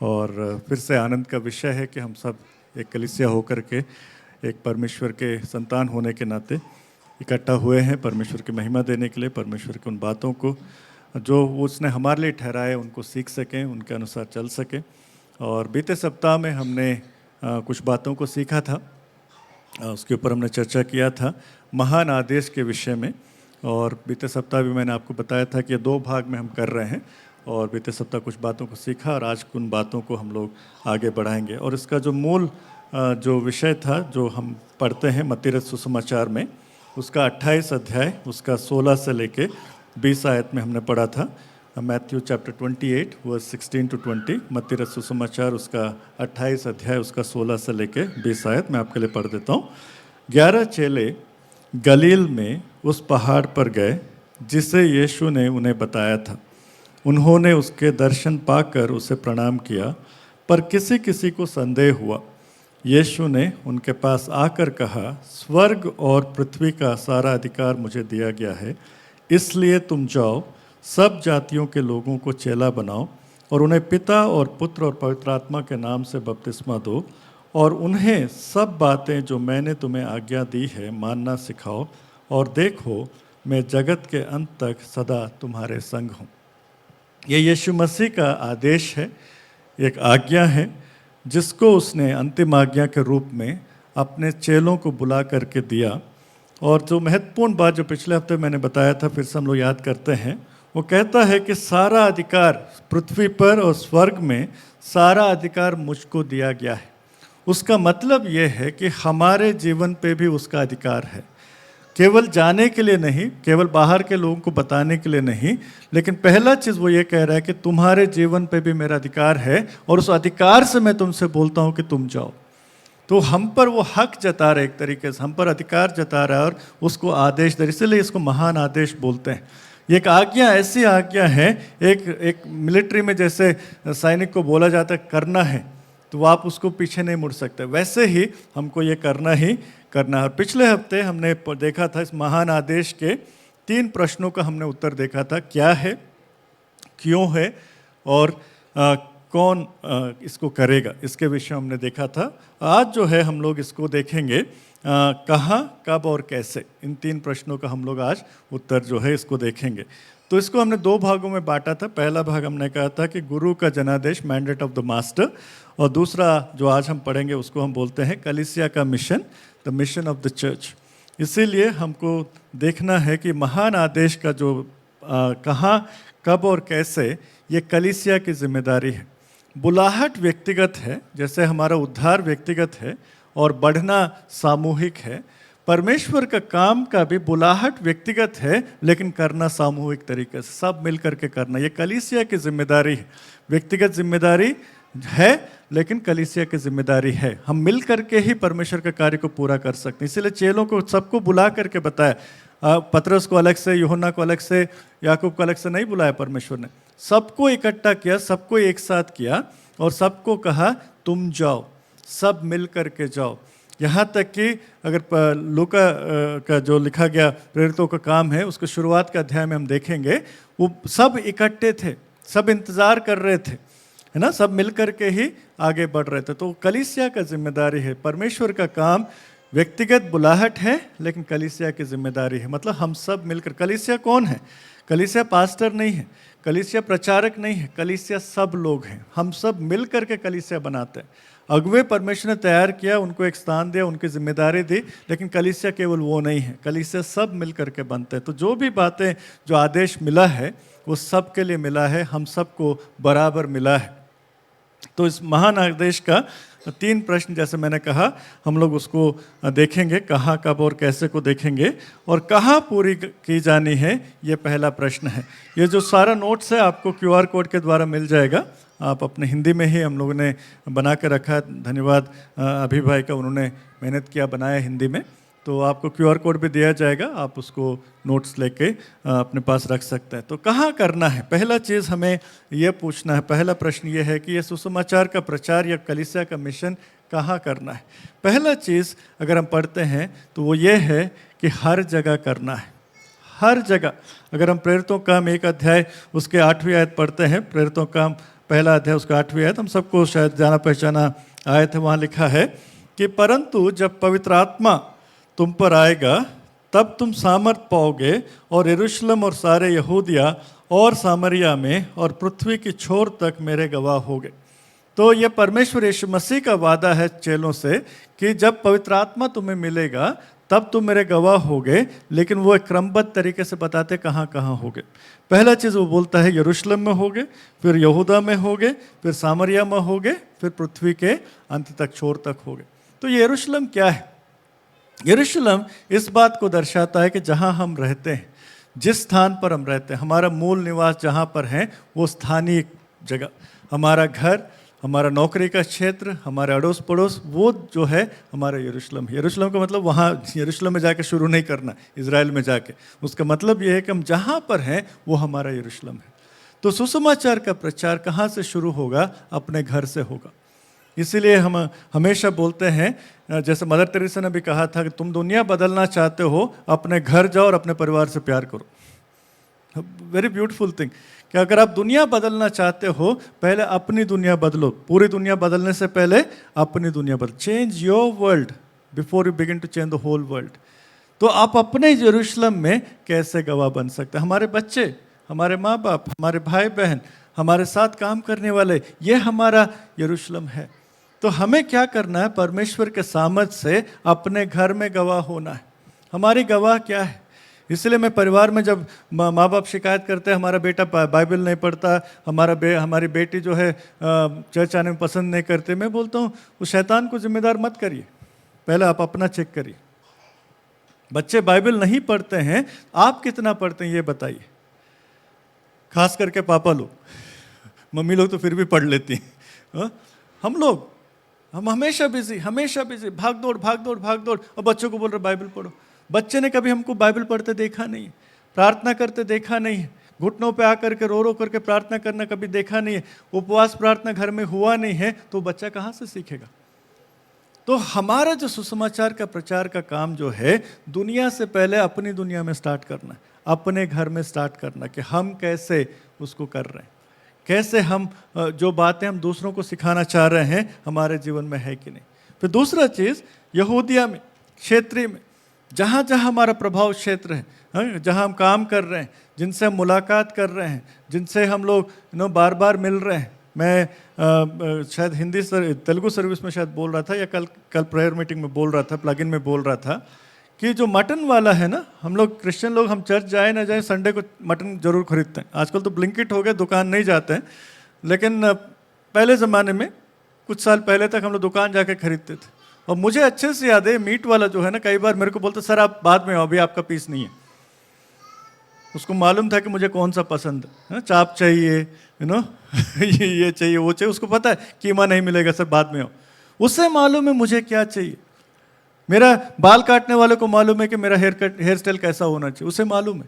और फिर से आनंद का विषय है कि हम सब एक कलीसिया होकर के एक परमेश्वर के संतान होने के नाते इकट्ठा हुए हैं परमेश्वर की महिमा देने के लिए, परमेश्वर की उन बातों को जो उसने हमारे लिए ठहराए उनको सीख सकें, उनके अनुसार चल सकें। और बीते सप्ताह में हमने कुछ बातों को सीखा था, उसके ऊपर हमने चर्चा किया था महान आदेश के विषय में। और बीते सप्ताह भी मैंने आपको बताया था कि ये 2 भाग में हम कर रहे हैं और बीते सप्ताह कुछ बातों को सीखा और आज उन बातों को हम लोग आगे बढ़ाएंगे। और इसका जो मूल जो विषय था जो हम पढ़ते हैं मत्ती रचित सुसमाचार में, उसका 28 अध्याय उसका 16 से लेके 20 आयत में हमने पढ़ा था। मैथ्यू चैप्टर 28 वर्स 16 to 20, मत्ती रचित सुसमाचार उसका 28 अध्याय उसका 16 से लेके 20 आयत मैं आपके लिए पढ़ देता हूँ। 11 चेले गलील में उस पहाड़ पर गए जिसे यीशु ने उन्हें बताया था। उन्होंने उसके दर्शन पाकर उसे प्रणाम किया, पर किसी किसी को संदेह हुआ। यीशु ने उनके पास आकर कहा, स्वर्ग और पृथ्वी का सारा अधिकार मुझे दिया गया है, इसलिए तुम जाओ, सब जातियों के लोगों को चेला बनाओ और उन्हें पिता और पुत्र और पवित्र आत्मा के नाम से बपतिस्मा दो और उन्हें सब बातें जो मैंने तुम्हें आज्ञा दी है मानना सिखाओ, और देखो मैं जगत के अंत तक सदा तुम्हारे संग हूँ। ये यीशु मसीह का आदेश है, एक आज्ञा है जिसको उसने अंतिम आज्ञा के रूप में अपने चेलों को बुला करके दिया। और जो महत्वपूर्ण बात जो पिछले हफ्ते मैंने बताया था, फिर से हम लोग याद करते हैं, वो कहता है कि सारा अधिकार पृथ्वी पर और स्वर्ग में सारा अधिकार मुझको दिया गया है। उसका मतलब ये है कि हमारे जीवन पे भी उसका अधिकार है, केवल जाने के लिए नहीं, केवल बाहर के लोगों को बताने के लिए नहीं, लेकिन पहला चीज़ वो ये कह रहा है कि तुम्हारे जीवन पे भी मेरा अधिकार है और उस अधिकार से मैं तुमसे बोलता हूँ कि तुम जाओ। तो हम पर वो हक जता रहे, एक तरीके से हम पर अधिकार जता रहा है और उसको आदेश दे, इसलिए इसको महान आदेश बोलते हैं। ये एक आज्ञा, ऐसी आज्ञा है, एक मिलिट्री में जैसे सैनिक को बोला जाता है करना है तो आप उसको पीछे नहीं मुड़ सकते, वैसे ही हमको ये करना ही करना है। पिछले हफ्ते हमने देखा था इस महान आदेश के 3 प्रश्नों का हमने उत्तर देखा था, क्या है, क्यों है और कौन इसको करेगा, इसके विषय हमने देखा था। आज जो है हम लोग इसको देखेंगे कहाँ, कब और कैसे। इन 3 प्रश्नों का हम लोग आज उत्तर जो है इसको देखेंगे। तो इसको हमने 2 भागों में बांटा था। पहला भाग हमने कहा था कि गुरु का जनादेश, मैंडेट ऑफ द मास्टर, और दूसरा जो आज हम पढ़ेंगे उसको हम बोलते हैं कलीसिया का mission, the mission of the church. इसीलिए हमको देखना है कि महान आदेश का जो कहाँ, कब और कैसे, ये कलीसिया की जिम्मेदारी है। बुलाहट व्यक्तिगत है, जैसे हमारा उद्धार व्यक्तिगत है और बढ़ना सामूहिक है। परमेश्वर का काम का भी बुलाहट व्यक्तिगत है लेकिन करना सामूहिक तरीके से, सब मिल करके करना, ये कलीसिया की जिम्मेदारी है। व्यक्तिगत जिम्मेदारी है लेकिन कलीसिया की जिम्मेदारी है। हम मिल करके ही परमेश्वर के कार्य को पूरा कर सकते हैं। इसीलिए चेलों को सबको बुला करके बताया, पतरस को अलग से, यूहन्ना को अलग से, याकूब को अलग से नहीं बुलाया परमेश्वर ने, सबको इकट्ठा किया, सबको एक साथ किया और सबको कहा तुम जाओ, सब मिल करके जाओ। यहाँ तक कि अगर लूका का जो लिखा गया प्रेरितों का काम है उसके शुरुआत के अध्याय में हम देखेंगे, वो सब इकट्ठे थे, सब इंतज़ार कर रहे थे, है ना, सब मिल करके ही आगे बढ़ रहे थे। तो कलीसिया का जिम्मेदारी है। परमेश्वर का काम व्यक्तिगत बुलाहट है लेकिन कलीसिया की जिम्मेदारी है, मतलब हम सब मिलकर। कलीसिया कौन है? कलीसिया पास्टर नहीं है, कलीसिया प्रचारक नहीं है, कलीसिया सब लोग हैं। हम सब मिल करके कलीसिया बनाते हैं। अगुवे परमेश्वर ने तैयार किया, उनको एक स्थान दिया, उनकी जिम्मेदारी दी, लेकिन कलीसिया केवल वो नहीं है, कलीसिया सब मिल करके बनते हैं। तो जो भी बातें, जो आदेश मिला है वो सब के लिए मिला है, हम सबको बराबर मिला है। तो इस महान आदेश का 3 प्रश्न, जैसे मैंने कहा, हम लोग उसको देखेंगे, कहाँ, कब और कैसे को देखेंगे, और कहाँ पूरी की जानी है, ये पहला प्रश्न है। ये जो सारा नोट्स है आपको QR कोड के द्वारा मिल जाएगा। आप अपने हिंदी में ही हम लोगों ने बना के रखा है, धन्यवाद अभी भाई का, उन्होंने मेहनत किया, बनाया हिंदी में। तो आपको QR कोड भी दिया जाएगा, आप उसको नोट्स लेके अपने पास रख सकते हैं। तो कहाँ करना है, पहला चीज़ हमें ये पूछना है, पहला प्रश्न ये है कि ये सुसमाचार का प्रचार या कलीसिया का मिशन कहाँ करना है। पहला चीज़ अगर हम पढ़ते हैं तो वो ये है कि हर जगह करना है, हर जगह। अगर हम प्रेरितों काम 1 अध्याय उसके 8वीं आयत पढ़ते हैं, प्रेरितों काम पहला अध्याय उसका 8वीं आयत, हम सबको शायद जाना पहचाना आयत है। वहाँ लिखा है कि परंतु जब पवित्र आत्मा तुम पर आएगा तब तुम सामर्थ पाओगे और यरूशलेम और सारे यहूदिया और सामरिया में और पृथ्वी की छोर तक मेरे गवाह होगे। तो ये परमेश्वर यीशु मसीह का वादा है चेलों से कि जब पवित्र आत्मा तुम्हें मिलेगा तब तुम मेरे गवाह होगे, लेकिन वो एक क्रमबद्ध तरीके से बताते कहाँ कहाँ होगे। पहला चीज़ वो बोलता है यरूशलेम में होगे, फिर यहूदा में होगे, फिर सामरिया में होगे, फिर पृथ्वी के अंत तक छोर तक होगे। तो ये यरूशलेम क्या है? यरूशलेम इस बात को दर्शाता है कि जहाँ हम रहते हैं, जिस स्थान पर हम रहते हैं, हमारा मूल निवास जहाँ पर है वो स्थानीय जगह, हमारा घर, हमारा नौकरी का क्षेत्र, हमारे अड़ोस पड़ोस, वो जो है हमारा यरूशलेम है। यरूशलेम का मतलब वहाँ यरूशलेम में जाके शुरू नहीं करना, इजराइल में जाके। उसका मतलब ये है कि हम जहाँ पर हैं वो हमारा यरूशलेम है। तो सुसमाचार का प्रचार कहाँ से शुरू होगा? अपने घर से होगा। इसीलिए हम हमेशा बोलते हैं, जैसे मदर टेरेसा ने भी कहा था कि तुम दुनिया बदलना चाहते हो, अपने घर जाओ और अपने परिवार से प्यार करो। वेरी ब्यूटीफुल थिंग कि अगर आप दुनिया बदलना चाहते हो, पहले अपनी दुनिया बदलो। पूरी दुनिया बदलने से पहले अपनी दुनिया बदलो। Change your world before you begin to change the whole world. तो आप अपने यरूशलेम में कैसे गवाह बन सकते हैं? हमारे बच्चे, हमारे माँ बाप, हमारे भाई बहन, हमारे साथ काम करने वाले, ये हमारा यरूशलेम है। तो हमें क्या करना है? परमेश्वर के सामर्थ से अपने घर में गवाह होना है। हमारी गवाह क्या है? इसलिए मैं परिवार में जब माँ बाप शिकायत करते हैं हमारा बेटा बाइबल नहीं पढ़ता, हमारी बेटी जो है चर्च आने में पसंद नहीं करते, मैं बोलता हूँ उस शैतान को जिम्मेदार मत करिए, पहले आप अपना चेक करिए। बच्चे बाइबल नहीं पढ़ते हैं, आप कितना पढ़ते हैं ये बताइए। खास करके पापा लोग, मम्मी लोग तो फिर भी पढ़ लेती हैं। हम हमेशा बिजी, भाग दौड़, और बच्चों को बोल रहे बाइबल पढ़ो। बच्चे ने कभी हमको बाइबल पढ़ते देखा नहीं, प्रार्थना करते देखा नहीं है, घुटनों पे आकर के रो करके प्रार्थना करना कभी देखा नहीं है, उपवास प्रार्थना घर में हुआ नहीं है, तो बच्चा कहाँ से सीखेगा? तो हमारा जो सुसमाचार का प्रचार का काम जो है, दुनिया से पहले अपनी दुनिया में स्टार्ट करना है, अपने घर में स्टार्ट करना, कि हम कैसे उसको कर रहे हैं, कैसे हम जो बातें हम दूसरों को सिखाना चाह रहे हैं हमारे जीवन में है कि नहीं। फिर दूसरा चीज़, यहूदिया में, क्षेत्रीय में, जहाँ जहाँ हमारा प्रभाव क्षेत्र है, जहाँ हम काम कर रहे हैं, जिनसे हम मुलाकात कर रहे हैं, जिनसे हम लोग बार बार मिल रहे हैं। मैं शायद तेलुगु सर्विस में शायद बोल रहा था, या कल प्रेयर मीटिंग में बोल रहा था, प्लग इन में बोल रहा था कि जो मटन वाला है ना, हम लोग क्रिश्चियन लोग, हम चर्च जाए ना जाए, संडे को मटन जरूर खरीदते हैं। आजकल तो ब्लिंकिट हो गया, दुकान नहीं जाते हैं, लेकिन पहले ज़माने में कुछ साल पहले तक हम लोग दुकान जाके खरीदते थे। और मुझे अच्छे से याद है, मीट वाला जो है ना, कई बार मेरे को बोलते सर आप बाद में आओ, अभी आपका पीस नहीं है। उसको मालूम था कि मुझे कौन सा पसंद है, चाप चाहिए, ये चाहिए, वो चाहिए, उसको पता है कीमा नहीं मिलेगा सर, बाद में आओ। उससे मालूम है मुझे क्या चाहिए। मेरा बाल काटने वाले को मालूम है कि मेरा हेयर स्टाइल कैसा होना चाहिए, उसे मालूम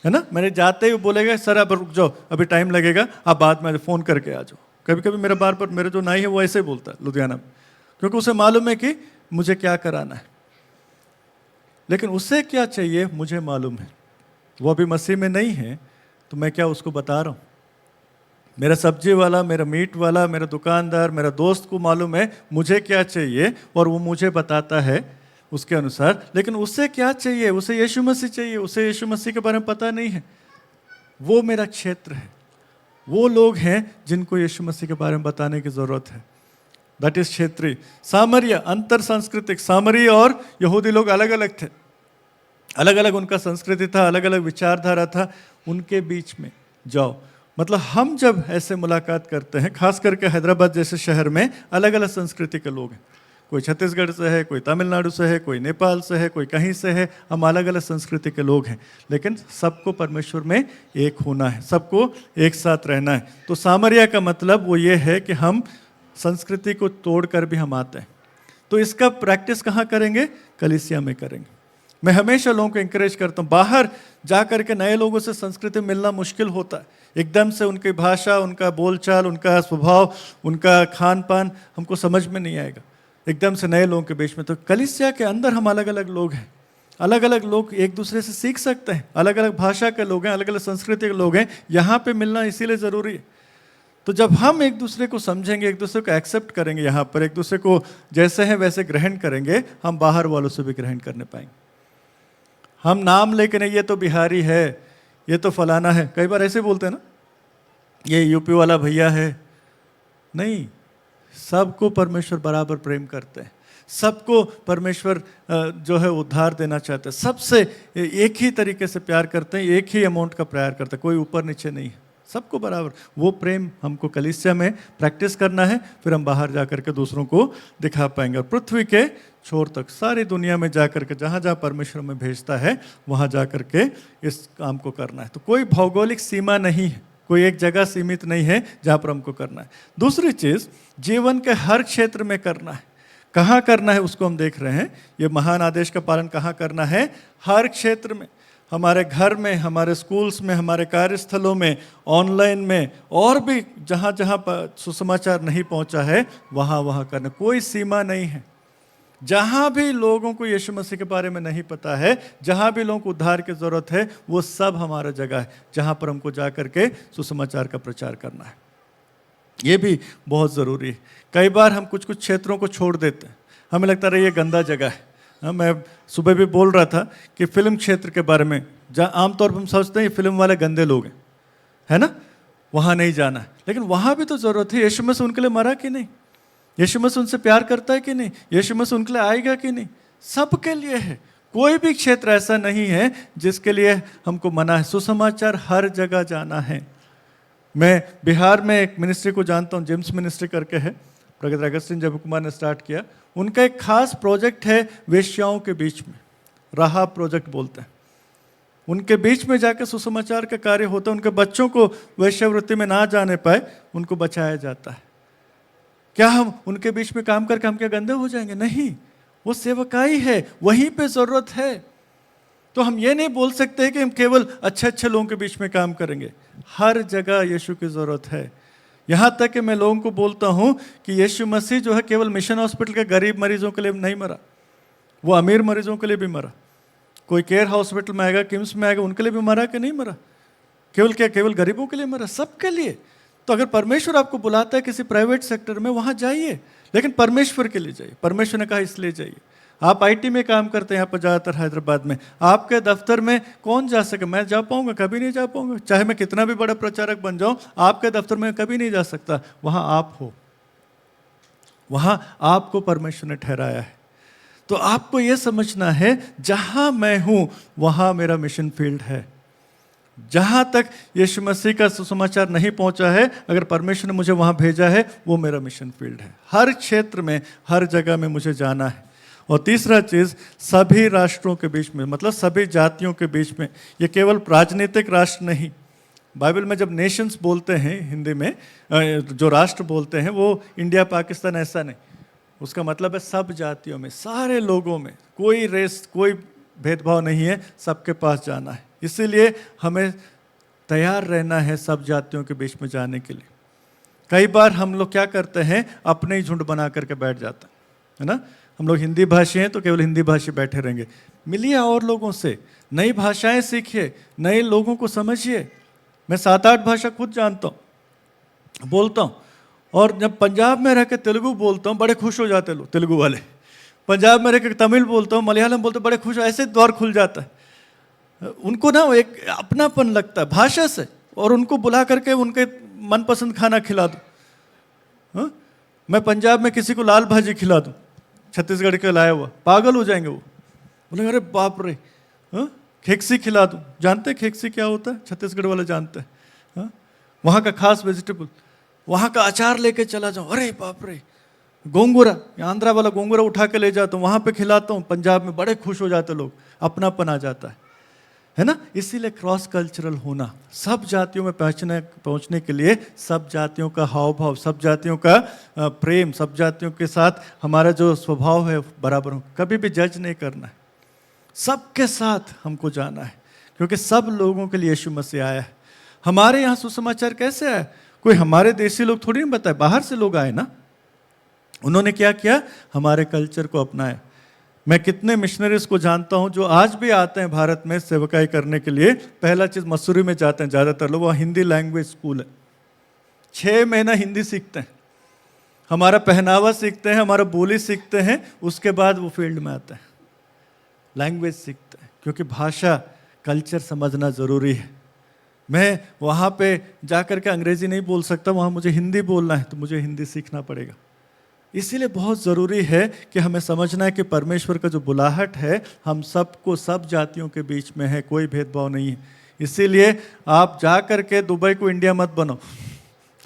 है ना। मैंने जाते ही बोलेगा सर अब रुक जाओ, अभी टाइम लगेगा, आप बाद में फ़ोन करके आ जाओ। कभी कभी मेरा बार पर मेरा जो नाई है वो ऐसे ही बोलता है लुधियाना में, क्योंकि उसे मालूम है कि मुझे क्या कराना है। लेकिन उससे क्या चाहिए मुझे मालूम है। वो अभी मसीह में नहीं है, तो मैं क्या उसको बता रहा हूँ? मेरा सब्जी वाला, मेरा मीट वाला, मेरा दुकानदार, मेरा दोस्त को मालूम है मुझे क्या चाहिए, और वो मुझे बताता है उसके अनुसार। लेकिन उससे क्या चाहिए? उसे यीशु मसीह चाहिए, उसे यीशु मसीह के बारे में पता नहीं है। वो मेरा क्षेत्र है, वो लोग हैं जिनको यीशु मसीह के बारे में बताने की ज़रूरत है। दैट इज क्षेत्रीय। सामरिया, अंतर सांस्कृतिक, सामरी और यहूदी लोग अलग अलग थे, अलग अलग उनका संस्कृति था, अलग अलग विचारधारा था। उनके बीच में जाओ, मतलब हम जब ऐसे मुलाकात करते हैं, खास करके हैदराबाद जैसे शहर में अलग अलग संस्कृति के लोग हैं। कोई छत्तीसगढ़ से है, कोई तमिलनाडु से है, कोई नेपाल से है, कोई कहीं से है। हम अलग अलग संस्कृति के लोग हैं, लेकिन सबको परमेश्वर में एक होना है, सबको एक साथ रहना है। तो सामरिया का मतलब वो ये है कि हम संस्कृति को तोड़कर भी हम आते हैं। तो इसका प्रैक्टिस कहाँ करेंगे? कलीसिया में करेंगे। मैं हमेशा लोगों को इंकरेज करता हूँ, बाहर जा कर के नए लोगों से संस्कृति मिलना मुश्किल होता है। एकदम से उनकी भाषा, उनका बोलचाल, उनका स्वभाव, उनका खान पान हमको समझ में नहीं आएगा एकदम से नए लोगों के बीच में। तो कलीसिया के अंदर हम अलग अलग लोग हैं, अलग अलग लोग एक दूसरे से सीख सकते हैं, अलग अलग भाषा के लोग हैं, अलग अलग संस्कृति के लोग हैं। यहाँ पे मिलना इसीलिए ज़रूरी है, तो जब हम एक दूसरे को समझेंगे, एक दूसरे को एक्सेप्ट करेंगे, यहाँ पर एक दूसरे को जैसे हैं वैसे ग्रहण करेंगे, हम बाहर वालों से भी ग्रहण करने पाएंगे। हम नाम लेके नहीं, ये तो बिहारी है, ये तो फलाना है, कई बार ऐसे बोलते हैं ना, ये यूपी वाला भैया है। नहीं, सबको परमेश्वर बराबर प्रेम करते हैं, सबको परमेश्वर जो है उद्धार देना चाहते हैं, सबसे एक ही तरीके से प्यार करते हैं, एक ही अमाउंट का प्यार करते हैं, कोई ऊपर नीचे नहीं है, सबको बराबर। वो प्रेम हमको कलीसिया में प्रैक्टिस करना है, फिर हम बाहर जा कर के दूसरों को दिखा पाएंगे। और पृथ्वी के छोर तक, सारी दुनिया में जा कर के जहाँ जहाँ परमेश्वर में भेजता है वहाँ जा कर के इस काम को करना है। तो कोई भौगोलिक सीमा नहीं है, कोई एक जगह सीमित नहीं है जहाँ पर हमको करना है। दूसरी चीज़, जीवन के हर क्षेत्र में करना है। कहाँ करना है उसको हम देख रहे हैं। ये महान आदेश का पालन कहाँ करना है? हर क्षेत्र में, हमारे घर में, हमारे स्कूल्स में, हमारे कार्यस्थलों में, ऑनलाइन में, और भी जहाँ जहाँ पर सुसमाचार नहीं पहुँचा है वहाँ वहाँ करना। कोई सीमा नहीं है। जहाँ भी लोगों को यीशु मसीह के बारे में नहीं पता है, जहाँ भी लोगों को उद्धार की ज़रूरत है, वो सब हमारा जगह है जहाँ पर हमको जा कर के सुसमाचार का प्रचार करना है। ये भी बहुत ज़रूरी है। कई बार हम कुछ कुछ क्षेत्रों को छोड़ देते हैं, हमें लगता है ये गंदा जगह है। मैं सुबह भी बोल रहा था कि फिल्म क्षेत्र के बारे में, जहाँ आमतौर पर हम सोचते हैं ये फिल्म वाले गंदे लोग हैं, है ना, वहाँ नहीं जाना है। लेकिन वहाँ भी तो ज़रूरत है। यीशु मसीह उनके लिए मरा कि नहीं? यीशु मसीह उनसे प्यार करता है कि नहीं? यीशु मसीह उनके लिए आएगा कि नहीं? सबके लिए है। कोई भी क्षेत्र ऐसा नहीं है जिसके लिए हमको मना है। सुसमाचार हर जगह जाना है। मैं बिहार में एक मिनिस्ट्री को जानता हूँ, जेम्स मिनिस्ट्री करके है, प्रगत अगस्तिन जब कुमार ने स्टार्ट किया। उनका एक खास प्रोजेक्ट है वेश्याओं के बीच में, राहा प्रोजेक्ट बोलते हैं। उनके बीच में जाकर सुसमाचार का कार्य होता है। उनके बच्चों को वेश्यावृत्ति में ना जाने पाए, उनको बचाया जाता है। क्या हम उनके बीच में काम करके हम क्या गंदे हो जाएंगे? नहीं, वो सेवकाई है, वहीं पे ज़रूरत है। तो हम ये नहीं बोल सकते कि हम केवल अच्छे अच्छे लोगों के बीच में काम करेंगे। हर जगह यीशु की ज़रूरत है। यहाँ तक कि मैं लोगों को बोलता हूँ कि यीशु मसीह जो है केवल मिशन हॉस्पिटल के गरीब मरीजों के लिए नहीं मरा, वो अमीर मरीजों के लिए भी मरा। कोई केयर हॉस्पिटल में आएगा, किम्स में आएगा, उनके लिए भी मरा कि नहीं मरा? केवल गरीबों के लिए मरा? सबके लिए। तो अगर परमेश्वर आपको बुलाता है किसी प्राइवेट सेक्टर में, वहाँ जाइए, लेकिन परमेश्वर के लिए जाइए। परमेश्वर ने कहा इसलिए जाइए। आप आईटी में काम करते हैं यहाँ पर ज़्यादातर हैदराबाद में, आपके दफ्तर में कौन जा सके? मैं जा पाऊँगा? कभी नहीं जा पाऊँगा। चाहे मैं कितना भी बड़ा प्रचारक बन जाऊँ, आपके दफ्तर में कभी नहीं जा सकता। वहाँ आप हो, वहाँ आपको परमेश्वर ने ठहराया है। तो आपको ये समझना है, जहाँ मैं हूँ वहाँ मेरा मिशन फील्ड है। जहाँ तक यीशु मसीह का सुसमाचार नहीं पहुँचा है, अगर परमेश्वर ने मुझे वहाँ भेजा है, वो मेरा मिशन फील्ड है। हर क्षेत्र में, हर जगह में मुझे जाना है। और तीसरा चीज़, सभी राष्ट्रों के बीच में, मतलब सभी जातियों के बीच में। ये केवल राजनीतिक राष्ट्र नहीं। बाइबल में जब नेशंस बोलते हैं, हिंदी में जो राष्ट्र बोलते हैं, वो इंडिया पाकिस्तान ऐसा नहीं। उसका मतलब है सब जातियों में, सारे लोगों में, कोई रेस, कोई भेदभाव नहीं है, सबके पास जाना है। इसीलिए हमें तैयार रहना है सब जातियों के बीच में जाने के लिए। कई बार हम लोग क्या करते हैं, अपने ही झुंड बना करके बैठ जाते हैं, है ना। हम लोग हिंदी भाषी हैं तो केवल हिंदी भाषी बैठे रहेंगे। मिलिए और लोगों से, नई भाषाएं सीखिए, नए लोगों को समझिए। मैं 7-8 भाषा खुद जानता हूँ, बोलता हूँ। और जब पंजाब में रह के तेलुगु बोलता हूँ, बड़े खुश हो जाते लोग, तेलुगु वाले। पंजाब में रह के तमिल बोलता हूँ, मलयालम बोलते, बड़े खुश, ऐसे द्वार खुल जाता है। उनको ना एक अपनापन लगता है भाषा से, और उनको बुला करके उनके मनपसंद खाना खिला दूँ। मैं पंजाब में किसी को लाल भाजी खिला दूँ, छत्तीसगढ़ के लाया हुआ, पागल हो जाएंगे वो, बोलेंगे अरे बाप रे। खेकसी खिला दूँ, जानते खेकसी क्या होता है? छत्तीसगढ़ वाले जानते हैं। वहाँ का खास वेजिटेबल, वहाँ का अचार लेके चला जाऊँ, अरे बाप रे। गोंगूरा, आंध्रा वाला गोंगूरा उठा के ले जाता हूँ, वहाँ पे खिलाता हूँ, पंजाब में बड़े खुश हो जाते लोग, अपनापन आ जाता है ना। इसीलिए क्रॉस कल्चरल होना, सब जातियों में पहुँचने के लिए सब जातियों का हाव भाव, सब जातियों का प्रेम, सब जातियों के साथ हमारा जो स्वभाव है बराबर हो। कभी भी जज नहीं करना है, सबके साथ हमको जाना है, क्योंकि सब लोगों के लिए यीशु मसीह आया है। हमारे यहाँ सुसमाचार कैसे आया? कोई हमारे देसी लोग थोड़ी नहीं बताए, बाहर से लोग आए ना। उन्होंने क्या किया? हमारे कल्चर को अपनाया। मैं कितने मिशनरीज को जानता हूं जो आज भी आते हैं भारत में सेवकाई करने के लिए। पहला चीज़ मसूरी में जाते हैं ज़्यादातर लोग, वहाँ हिंदी लैंग्वेज स्कूल है, 6 महीना हिंदी सीखते हैं, हमारा पहनावा सीखते हैं, हमारा बोली सीखते हैं, उसके बाद वो फील्ड में आते हैं, लैंग्वेज सीखते हैं, क्योंकि भाषा कल्चर समझना ज़रूरी है। मैं वहाँ पे जाकर के अंग्रेज़ी नहीं बोल सकता, वहाँ मुझे हिंदी बोलना है, तो मुझे हिंदी सीखना पड़ेगा। इसीलिए बहुत ज़रूरी है कि हमें समझना है कि परमेश्वर का जो बुलाहट है हम सबको, सब जातियों के बीच में है, कोई भेदभाव नहीं है। इसीलिए आप जा कर के दुबई को इंडिया मत बनाओ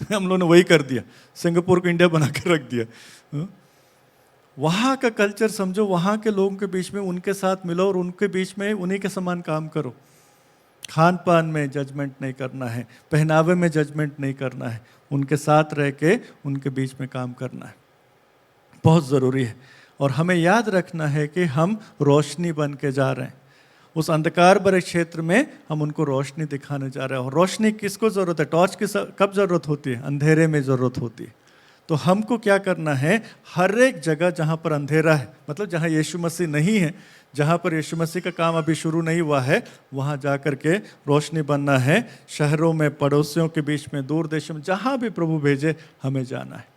हम लोगों ने वही कर दिया, सिंगापुर को इंडिया बना कर रख दिया। वहाँ का कल्चर समझो, वहाँ के लोगों के बीच में उनके साथ मिलो और उनके बीच में उन्हीं के समान काम करो। खान पान में जजमेंट नहीं करना है, पहनावे में जजमेंट नहीं करना है, उनके साथ रह के उनके बीच में काम करना है, बहुत ज़रूरी है। और हमें याद रखना है कि हम रोशनी बन के जा रहे हैं, उस अंधकार भरे क्षेत्र में हम उनको रोशनी दिखाने जा रहे हैं। और रोशनी किसको ज़रूरत है? टॉर्च की कब ज़रूरत होती है? अंधेरे में ज़रूरत होती है। तो हमको क्या करना है, हर एक जगह जहाँ पर अंधेरा है, मतलब जहाँ यीशु मसीह नहीं है, जहाँ पर यीशु मसीह का काम अभी शुरू नहीं हुआ है, वहाँ जा कर के रोशनी बनना है। शहरों में, पड़ोसियों के बीच में, दूर देशों में, जहाँ भी प्रभु भेजे हमें जाना है।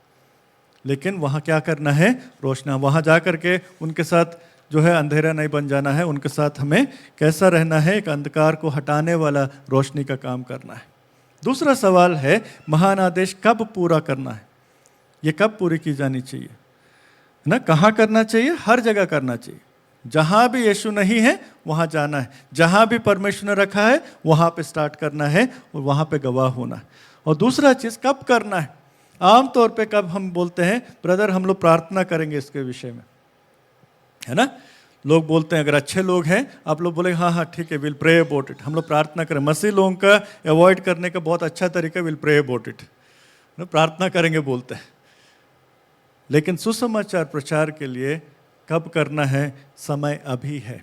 लेकिन वहाँ क्या करना है? रोशना। वहाँ जा कर के उनके साथ जो है अंधेरा नहीं बन जाना है, उनके साथ हमें कैसा रहना है? एक अंधकार को हटाने वाला रोशनी का काम करना है। दूसरा सवाल है, महान आदेश कब पूरा करना है? ये कब पूरी की जानी चाहिए ना? कहाँ करना चाहिए? हर जगह करना चाहिए। जहाँ भी यीशु नहीं है वहाँ जाना है, जहाँ भी परमेश्वर ने रखा है वहाँ पे स्टार्ट करना है और वहाँ पे गवाह होना है। और दूसरा चीज़, कब करना है? आम तौर पे कब हम बोलते हैं, ब्रदर हम लोग प्रार्थना करेंगे इसके विषय में, है ना? लोग बोलते हैं, अगर अच्छे लोग हैं आप लोग बोले हाँ हाँ ठीक है, विल प्रे अबाउट इट, हम लोग प्रार्थना करें। मसीह लोगों का अवॉइड करने का बहुत अच्छा तरीका विल प्रे अबाउट इट, प्रार्थना करेंगे बोलते हैं। लेकिन सुसमाचार प्रचार के लिए कब करना है? समय अभी है,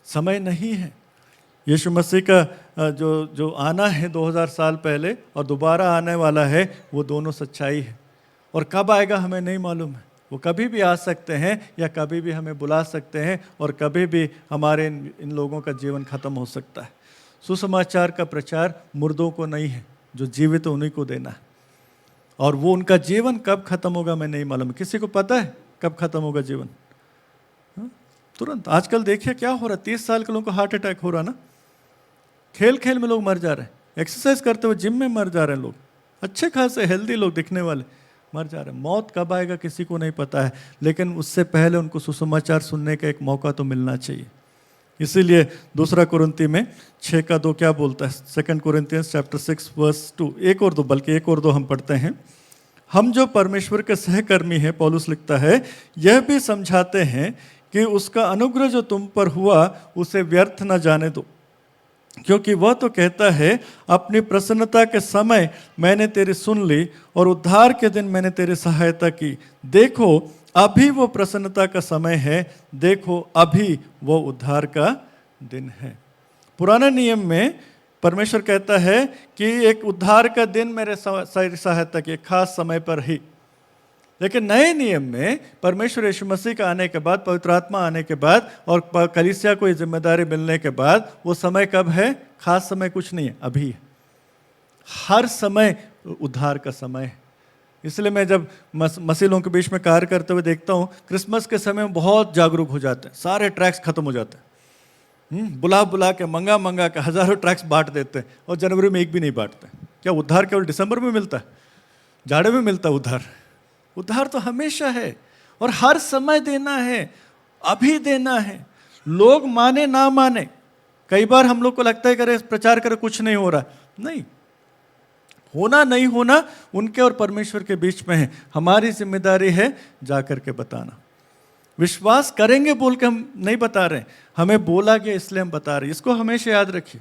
समय नहीं है। यीशु मसीह का जो आना है 2000 साल पहले और दोबारा आने वाला है, वो दोनों सच्चाई है। और कब आएगा हमें नहीं मालूम है, वो कभी भी आ सकते हैं या कभी भी हमें बुला सकते हैं और कभी भी हमारे इन लोगों का जीवन खत्म हो सकता है। सुसमाचार का प्रचार मुर्दों को नहीं है, जो जीवित उन्हीं को देना है। और वो उनका जीवन कब खत्म होगा मैं नहीं मालूम। किसी को पता है कब खत्म होगा जीवन? तुरंत। आजकल देखिए क्या हो रहा है, 30 साल के लोगों को हार्ट अटैक हो रहा ना, खेल खेल में लोग मर जा रहे हैं, एक्सरसाइज करते हुए जिम में मर जा रहे हैं लोग, अच्छे खासे हेल्दी लोग दिखने वाले मर जा रहे हैं। मौत कब आएगा किसी को नहीं पता है, लेकिन उससे पहले उनको सुसमाचार सुनने का एक मौका तो मिलना चाहिए। इसीलिए 2 कुरिन्ती में 6:2 क्या बोलता है? 2 Corinthians chapter 6 verse 2, एक और दो हम पढ़ते हैं। हम जो परमेश्वर के सहकर्मी हैं, पौलुस लिखता है, यह भी समझाते हैं कि उसका अनुग्रह जो तुम पर हुआ उसे व्यर्थ न जाने दो, क्योंकि वह तो कहता है, अपनी प्रसन्नता के समय मैंने तेरी सुन ली और उद्धार के दिन मैंने तेरी सहायता की। देखो अभी वो प्रसन्नता का समय है, देखो अभी वो उद्धार का दिन है। पुराने नियम में परमेश्वर कहता है कि एक उद्धार का दिन मेरे सहायता की, खास समय पर ही। लेकिन नए नियम में परमेश्वर यीशु मसीह का आने के बाद, पवित्र आत्मा आने के बाद और कलीसिया को ये जिम्मेदारी मिलने के बाद, वो समय कब है? खास समय कुछ नहीं है, अभी है। हर समय उद्धार का समय है। इसलिए मैं जब मसीह लोगों के बीच में कार्य करते हुए देखता हूँ, क्रिसमस के समय में बहुत जागरूक हो जाते हैं, सारे ट्रैक्स खत्म हो जाते हैं, बुला बुला के मंगा मंगा के हज़ारों ट्रैक्स बांट देते हैं, और जनवरी में एक भी नहीं बांटते। क्या उद्धार केवल दिसंबर में मिलता है? जाड़े में मिलता है उद्धार? उद्धार तो हमेशा है और हर समय देना है, अभी देना है। लोग माने ना माने, कई बार हम लोग को लगता है करे प्रचार करे कुछ नहीं हो रहा, नहीं होना, नहीं होना उनके और परमेश्वर के बीच में है। हमारी जिम्मेदारी है जाकर के बताना। विश्वास करेंगे बोल के हम नहीं बता रहे, हमें बोला गया इसलिए हम बता रहे हैं। इसको हमेशा याद रखिए।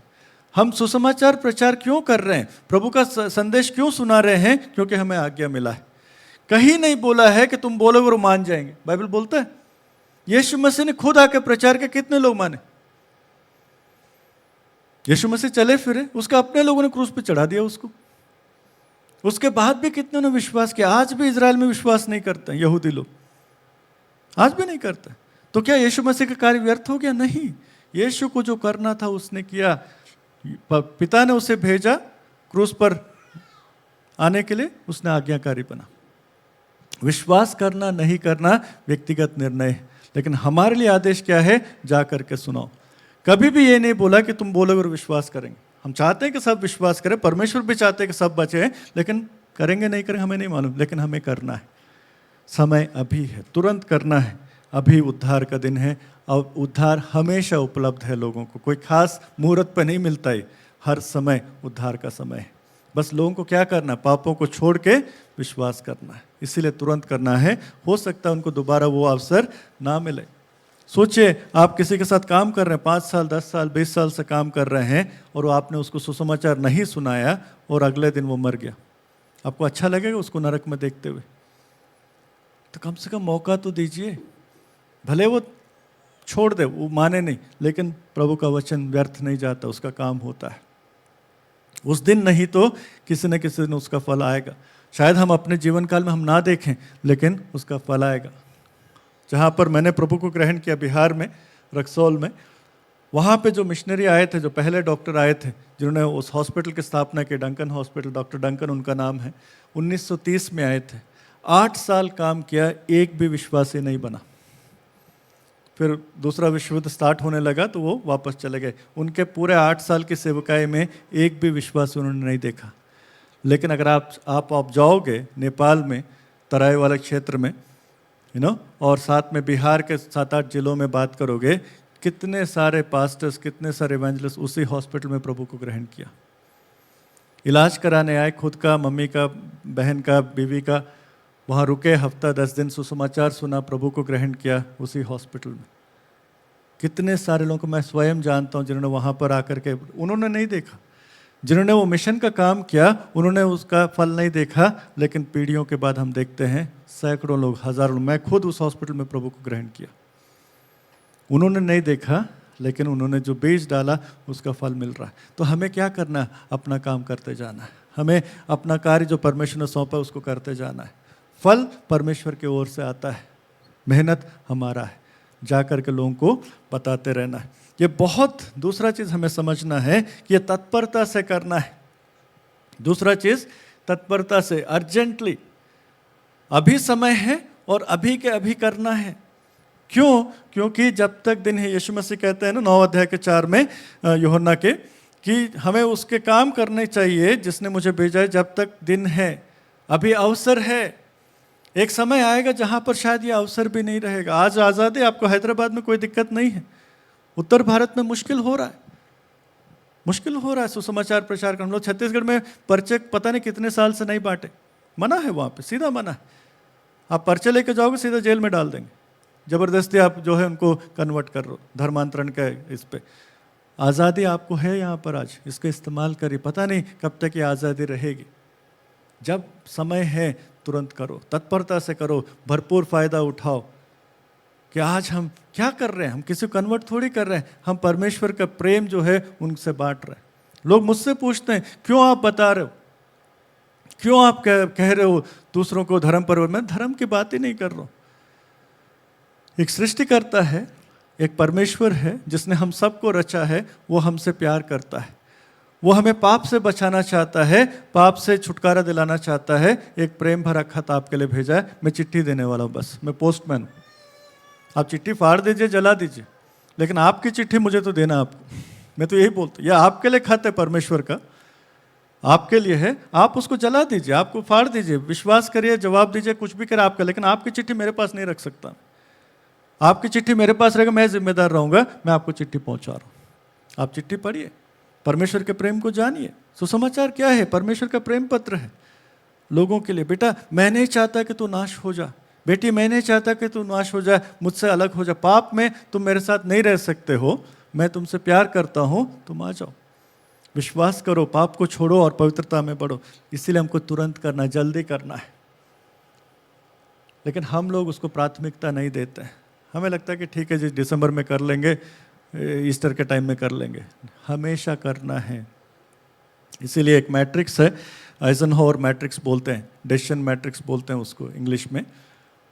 हम सुसमाचार प्रचार क्यों कर रहे हैं, प्रभु का संदेश क्यों सुना रहे हैं? क्योंकि हमें आज्ञा मिला है। कहीं नहीं बोला है कि तुम बोलोगे और मान जाएंगे। बाइबल बोलता है, यीशु मसीह ने खुद आके प्रचार के कितने लोग माने? यीशु मसीह चले फिरे, उसका अपने लोगों ने क्रूस पे चढ़ा दिया उसको, उसके बाद भी कितनों ने विश्वास किया। आज भी इजराइल में विश्वास नहीं करते हैं यहूदी लोग, आज भी नहीं करते। तो क्या यीशु मसीह का कार्य व्यर्थ हो गया? नहीं, यीशु को जो करना था उसने किया। पिता ने उसे भेजा, क्रूस पर आने के लिए उसने आज्ञाकारी बना। विश्वास करना नहीं करना व्यक्तिगत निर्णय है, लेकिन हमारे लिए आदेश क्या है? जा करके सुनाओ। कभी भी ये नहीं बोला कि तुम बोलोगे और विश्वास करेंगे। हम चाहते हैं कि सब विश्वास करें, परमेश्वर भी चाहते हैं कि सब बचे, लेकिन करेंगे नहीं करेंगे हमें नहीं मालूम, लेकिन हमें करना है। समय अभी है, तुरंत करना है। अभी उद्धार का दिन है और उद्धार हमेशा उपलब्ध है लोगों को, कोई खास मुहूर्त पर नहीं मिलता है, हर समय उद्धार का समय है। बस लोगों को क्या करना? पापों को छोड़ के विश्वास करना है, इसीलिए तुरंत करना है। हो सकता है उनको दोबारा वो अवसर ना मिले। सोचिए, आप किसी के साथ काम कर रहे हैं, 5 साल 10 साल 20 साल से काम कर रहे हैं, और आपने उसको सुसमाचार नहीं सुनाया और अगले दिन वो मर गया, आपको अच्छा लगेगा उसको नरक में देखते हुए? तो कम से कम मौका तो दीजिए। भले वो छोड़ दे, वो माने नहीं, लेकिन प्रभु का वचन व्यर्थ नहीं जाता, उसका काम होता है। उस दिन नहीं तो किसी न किसी दिन उसका फल आएगा। शायद हम अपने जीवन काल में हम ना देखें, लेकिन उसका फल आएगा। जहाँ पर मैंने प्रभु को ग्रहण किया, बिहार में रक्सौल में, वहाँ पे जो मिशनरी आए थे, जो पहले डॉक्टर आए थे जिन्होंने उस हॉस्पिटल की स्थापना की, डंकन हॉस्पिटल, डॉक्टर डंकन उनका नाम है, 1930 में आए थे। 8 साल काम किया, एक भी विश्वासी नहीं बना। फिर दूसरा विश्व युद्ध स्टार्ट होने लगा तो वो वापस चले गए। उनके पूरे 8 साल की सेवकाई में एक भी विश्वासी उन्होंने नहीं देखा। लेकिन अगर आप जाओगे नेपाल में, तराई वाले क्षेत्र में, और साथ में बिहार के 7-8 जिलों में बात करोगे, कितने सारे पास्टर्स, कितने सारे इवेंजलिस्ट उसी हॉस्पिटल में प्रभु को ग्रहण किया। इलाज कराने आए, खुद का, मम्मी का, बहन का, बीवी का, वहाँ रुके, हफ्ता 10 दिन सुसमाचार सुना, प्रभु को ग्रहण किया उसी हॉस्पिटल में। कितने सारे लोगों को मैं स्वयं जानता हूँ जिन्होंने वहाँ पर आकर के, उन्होंने नहीं देखा, जिन्होंने वो मिशन का काम किया उन्होंने उसका फल नहीं देखा, लेकिन पीढ़ियों के बाद हम देखते हैं सैकड़ों लोग, हजारों लोग, मैं खुद उस हॉस्पिटल में प्रभु को ग्रहण किया। उन्होंने नहीं देखा, लेकिन उन्होंने जो बीज डाला उसका फल मिल रहा है। तो हमें क्या करना है? अपना काम करते जाना है। हमें अपना कार्य जो परमेश्वर ने सौंपा उसको करते जाना है। फल परमेश्वर की ओर से आता है, मेहनत हमारा है, जा कर के लोगों को बताते रहना है। ये बहुत, दूसरा चीज़ हमें समझना है कि ये तत्परता से करना है। दूसरा चीज़ तत्परता से, अर्जेंटली, अभी समय है और अभी के अभी करना है। क्यों? क्योंकि जब तक दिन है, यीशु मसीह कहते हैं ना 9 अध्याय के 4 में यूहन्ना के, कि हमें उसके काम करने चाहिए जिसने मुझे भेजा है, जब तक दिन है, अभी अवसर है। एक समय आएगा जहां पर शायद ये अवसर भी नहीं रहेगा। आज आज़ादी, आपको हैदराबाद में कोई दिक्कत नहीं है, उत्तर भारत में मुश्किल हो रहा है, मुश्किल हो रहा है सुसमाचार प्रचार करना। हम लोग छत्तीसगढ़ में पर्चे पता नहीं कितने साल से नहीं बांटे, मना है वहाँ पे, सीधा मना है। आप पर्चे लेके जाओगे सीधा जेल में डाल देंगे, ज़बरदस्ती आप जो है उनको कन्वर्ट कर लो धर्मांतरण का। इस पे आज़ादी आपको है यहाँ पर आज, इसका इस्तेमाल करिए। पता नहीं कब तक ये आज़ादी रहेगी। जब समय है तुरंत करो, तत्परता से करो, भरपूर फ़ायदा उठाओ। कि आज हम क्या कर रहे हैं? हम किसी को कन्वर्ट थोड़ी कर रहे हैं, हम परमेश्वर का प्रेम जो है उनसे बांट रहे हैं। लोग मुझसे पूछते हैं, क्यों आप बता रहे हो, क्यों आप कह रहे हो दूसरों को धर्म पर? मैं धर्म की बात ही नहीं कर रहा हूँ। एक सृष्टिकर्ता है, एक परमेश्वर है जिसने हम सबको रचा है, वो हमसे प्यार करता है, वो हमें पाप से बचाना चाहता है, पाप से छुटकारा दिलाना चाहता है। एक प्रेम भरा खत आपके लिए भेजा है। मैं चिट्ठी देने वाला हूँ, बस मैं पोस्टमैन हूँ। आप चिट्ठी फाड़ दीजिए, जला दीजिए, लेकिन आपकी चिट्ठी मुझे तो देना आपको। मैं तो यही बोलता हूँ, यह आपके लिए खत है परमेश्वर का, आपके लिए है। आप उसको जला दीजिए, आपको फाड़ दीजिए, विश्वास करिए, जवाब दीजिए, कुछ भी करे आपका, लेकिन आपकी चिट्ठी मेरे पास नहीं रख सकता। आपकी चिट्ठी मेरे पास रहेगा, मैं जिम्मेदार रहूंगा, मैं आपको चिट्ठी पहुंचा रहा हूं। आप चिट्ठी पढ़िए, परमेश्वर के प्रेम को जानिए। सुसमाचार क्या है? परमेश्वर का प्रेम पत्र है लोगों के लिए। बेटा, मैं नहीं चाहता कि तू नाश हो जा, बेटी मैं नहीं चाहता कि तू नाश हो जाए, मुझसे अलग हो जा, पाप में तुम मेरे साथ नहीं रह सकते हो, मैं तुमसे प्यार करता हूं, तुम आ जाओ, विश्वास करो, पाप को छोड़ो और पवित्रता में बढ़ो। इसीलिए हमको तुरंत करना, जल्दी करना है। लेकिन हम लोग उसको प्राथमिकता नहीं देते हैं। हमें लगता है कि ठीक है जी, दिसंबर में कर लेंगे, ईस्टर के टाइम में कर लेंगे। हमेशा करना है। इसीलिए एक मैट्रिक्स है, आइजनहोवर मैट्रिक्स बोलते हैं, डिसीजन मैट्रिक्स बोलते हैं उसको इंग्लिश में।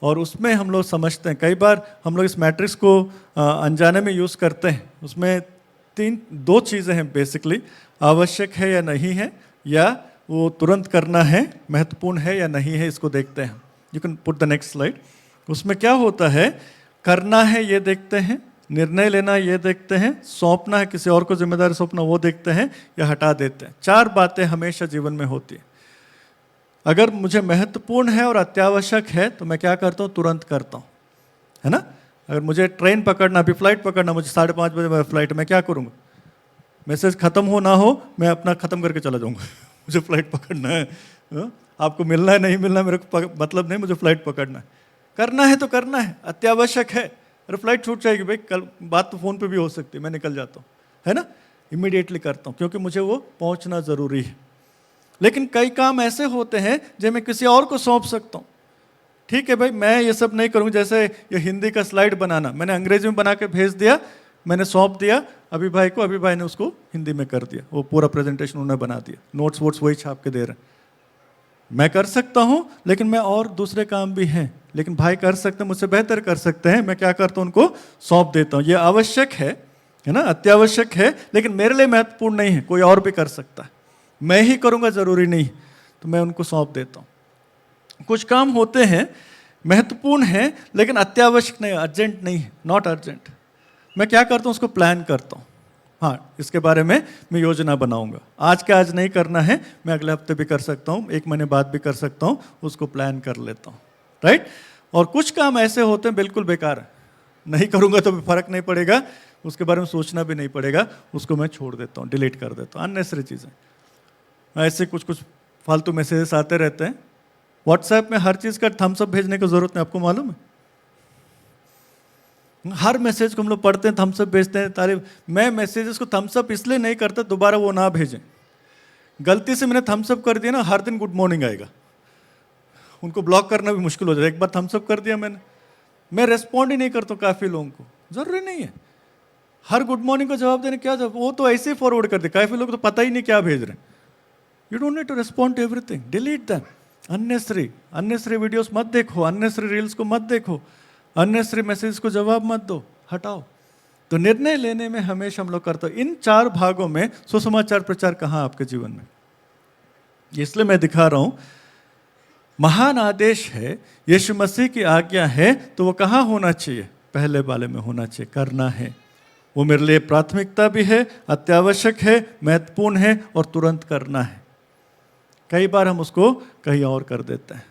और उसमें हम लोग समझते हैं, कई बार हम लोग इस मैट्रिक्स को अनजाने में यूज़ करते हैं। उसमें दो चीज़ें हैं बेसिकली, आवश्यक है या नहीं है, या वो तुरंत करना है, महत्वपूर्ण है या नहीं है, इसको देखते हैं। You can put the next slide. उसमें क्या होता है, करना है ये देखते हैं, निर्णय लेना ये देखते हैं, सौंपना है किसी और को जिम्मेदारी सौंपना वो देखते हैं, या हटा देते हैं। 4 बातें हमेशा जीवन में होती है। अगर मुझे महत्वपूर्ण है और अत्यावश्यक है तो मैं क्या करता हूँ, तुरंत करता हूँ, है ना। अगर मुझे ट्रेन पकड़ना, अभी फ्लाइट पकड़ना, मुझे 5:30 बजे फ्लाइट, मैं क्या करूँगा, मैसेज खत्म हो ना हो मैं अपना खत्म करके चला जाऊँगा मुझे फ्लाइट पकड़ना है। आपको मिलना है नहीं मिलना मेरे को मतलब नहीं, मुझे फ्लाइट पकड़ना है। करना है तो करना है, अत्यावश्यक है। अरे फ्लाइट छूट जाएगी भाई, कल बात तो फ़ोन पे भी हो सकती है, मैं निकल जाता हूँ, है ना, इमीडिएटली करता हूँ क्योंकि मुझे वो पहुँचना ज़रूरी है। लेकिन कई काम ऐसे होते हैं जो मैं किसी और को सौंप सकता हूँ। ठीक है भाई, मैं ये सब नहीं करूँगा। जैसे ये हिंदी का स्लाइड बनाना, मैंने अंग्रेजी में बना के भेज दिया, मैंने सौंप दिया अभी भाई को, अभी भाई ने उसको हिंदी में कर दिया, वो पूरा प्रेजेंटेशन उन्होंने बना दिया, नोट्स वोट्स वही छाप के दे रहे हैं। मैं कर सकता हूँ, लेकिन मैं और दूसरे काम भी हैं, लेकिन भाई कर सकते हैं, मुझसे बेहतर कर सकते हैं। मैं क्या करता हूँ, उनको सौंप देता हूँ। ये आवश्यक है ना, अत्यावश्यक है, लेकिन मेरे लिए महत्वपूर्ण नहीं है, कोई और भी कर सकता है, मैं ही करूँगा ज़रूरी नहीं, तो मैं उनको सौंप देता हूँ। कुछ काम होते हैं महत्वपूर्ण है लेकिन अत्यावश्यक नहीं, अर्जेंट नहीं है, नॉट अर्जेंट। मैं क्या करता हूँ, उसको प्लान करता हूँ। हाँ, इसके बारे में मैं योजना बनाऊंगा, आज के आज नहीं करना है, मैं अगले हफ्ते भी कर सकता हूँ, 1 महीने बाद भी कर सकता हूँ, उसको प्लान कर लेता हूँ, राइट। और कुछ काम ऐसे होते हैं बिल्कुल बेकार है, नहीं करूँगा तो भी फर्क नहीं पड़ेगा, उसके बारे में सोचना भी नहीं पड़ेगा, उसको मैं छोड़ देता हूँ, डिलीट कर देता हूँ। अननेसेसरी चीज़ें, ऐसे कुछ कुछ फालतू मैसेजेस आते रहते हैं। व्हाट्सएप में हर चीज़ का थम्स अप भेजने की ज़रूरत नहीं, आपको मालूम है। हर मैसेज को हम लोग पढ़ते हैं, थम्स अप भेजते हैं, तारीफ। मैं मैसेजेस को थम्स अप इसलिए नहीं करता दोबारा वो ना भेजें। गलती से मैंने थम्स अप कर दिया ना, हर दिन गुड मॉर्निंग आएगा, उनको ब्लॉक करना भी मुश्किल हो जाए। एक बार थम्स अप कर दिया मैंने, मैं रेस्पॉन्ड ही नहीं करता काफ़ी लोगों को, ज़रूरी नहीं है हर गुड मॉर्निंग को जवाब देने, क्या जवाब, वो तो ऐसे ही फॉरवर्ड कर दे, काफ़ी लोग तो पता ही नहीं क्या भेज रहे हैं। You don't need to respond to everything, delete them. Unnecessary videos मत देखो, अननेसरी रील्स को मत देखो, अननेसरी मैसेज को जवाब मत दो, हटाओ। तो निर्णय लेने में हमेशा हम लोग करते हैं। इन 4 भागों में सुसमाचार प्रचार कहाँ आपके जीवन में, इसलिए मैं दिखा रहा हूं। महान आदेश है, यीशु मसीह की आज्ञा है, तो वो कहाँ होना चाहिए, पहले वाले में होना चाहिए, करना है। वो मेरे लिए प्राथमिकता भी है, अत्यावश्यक है, महत्वपूर्ण है और तुरंत करना है। कई बार हम उसको कहीं और कर देते हैं,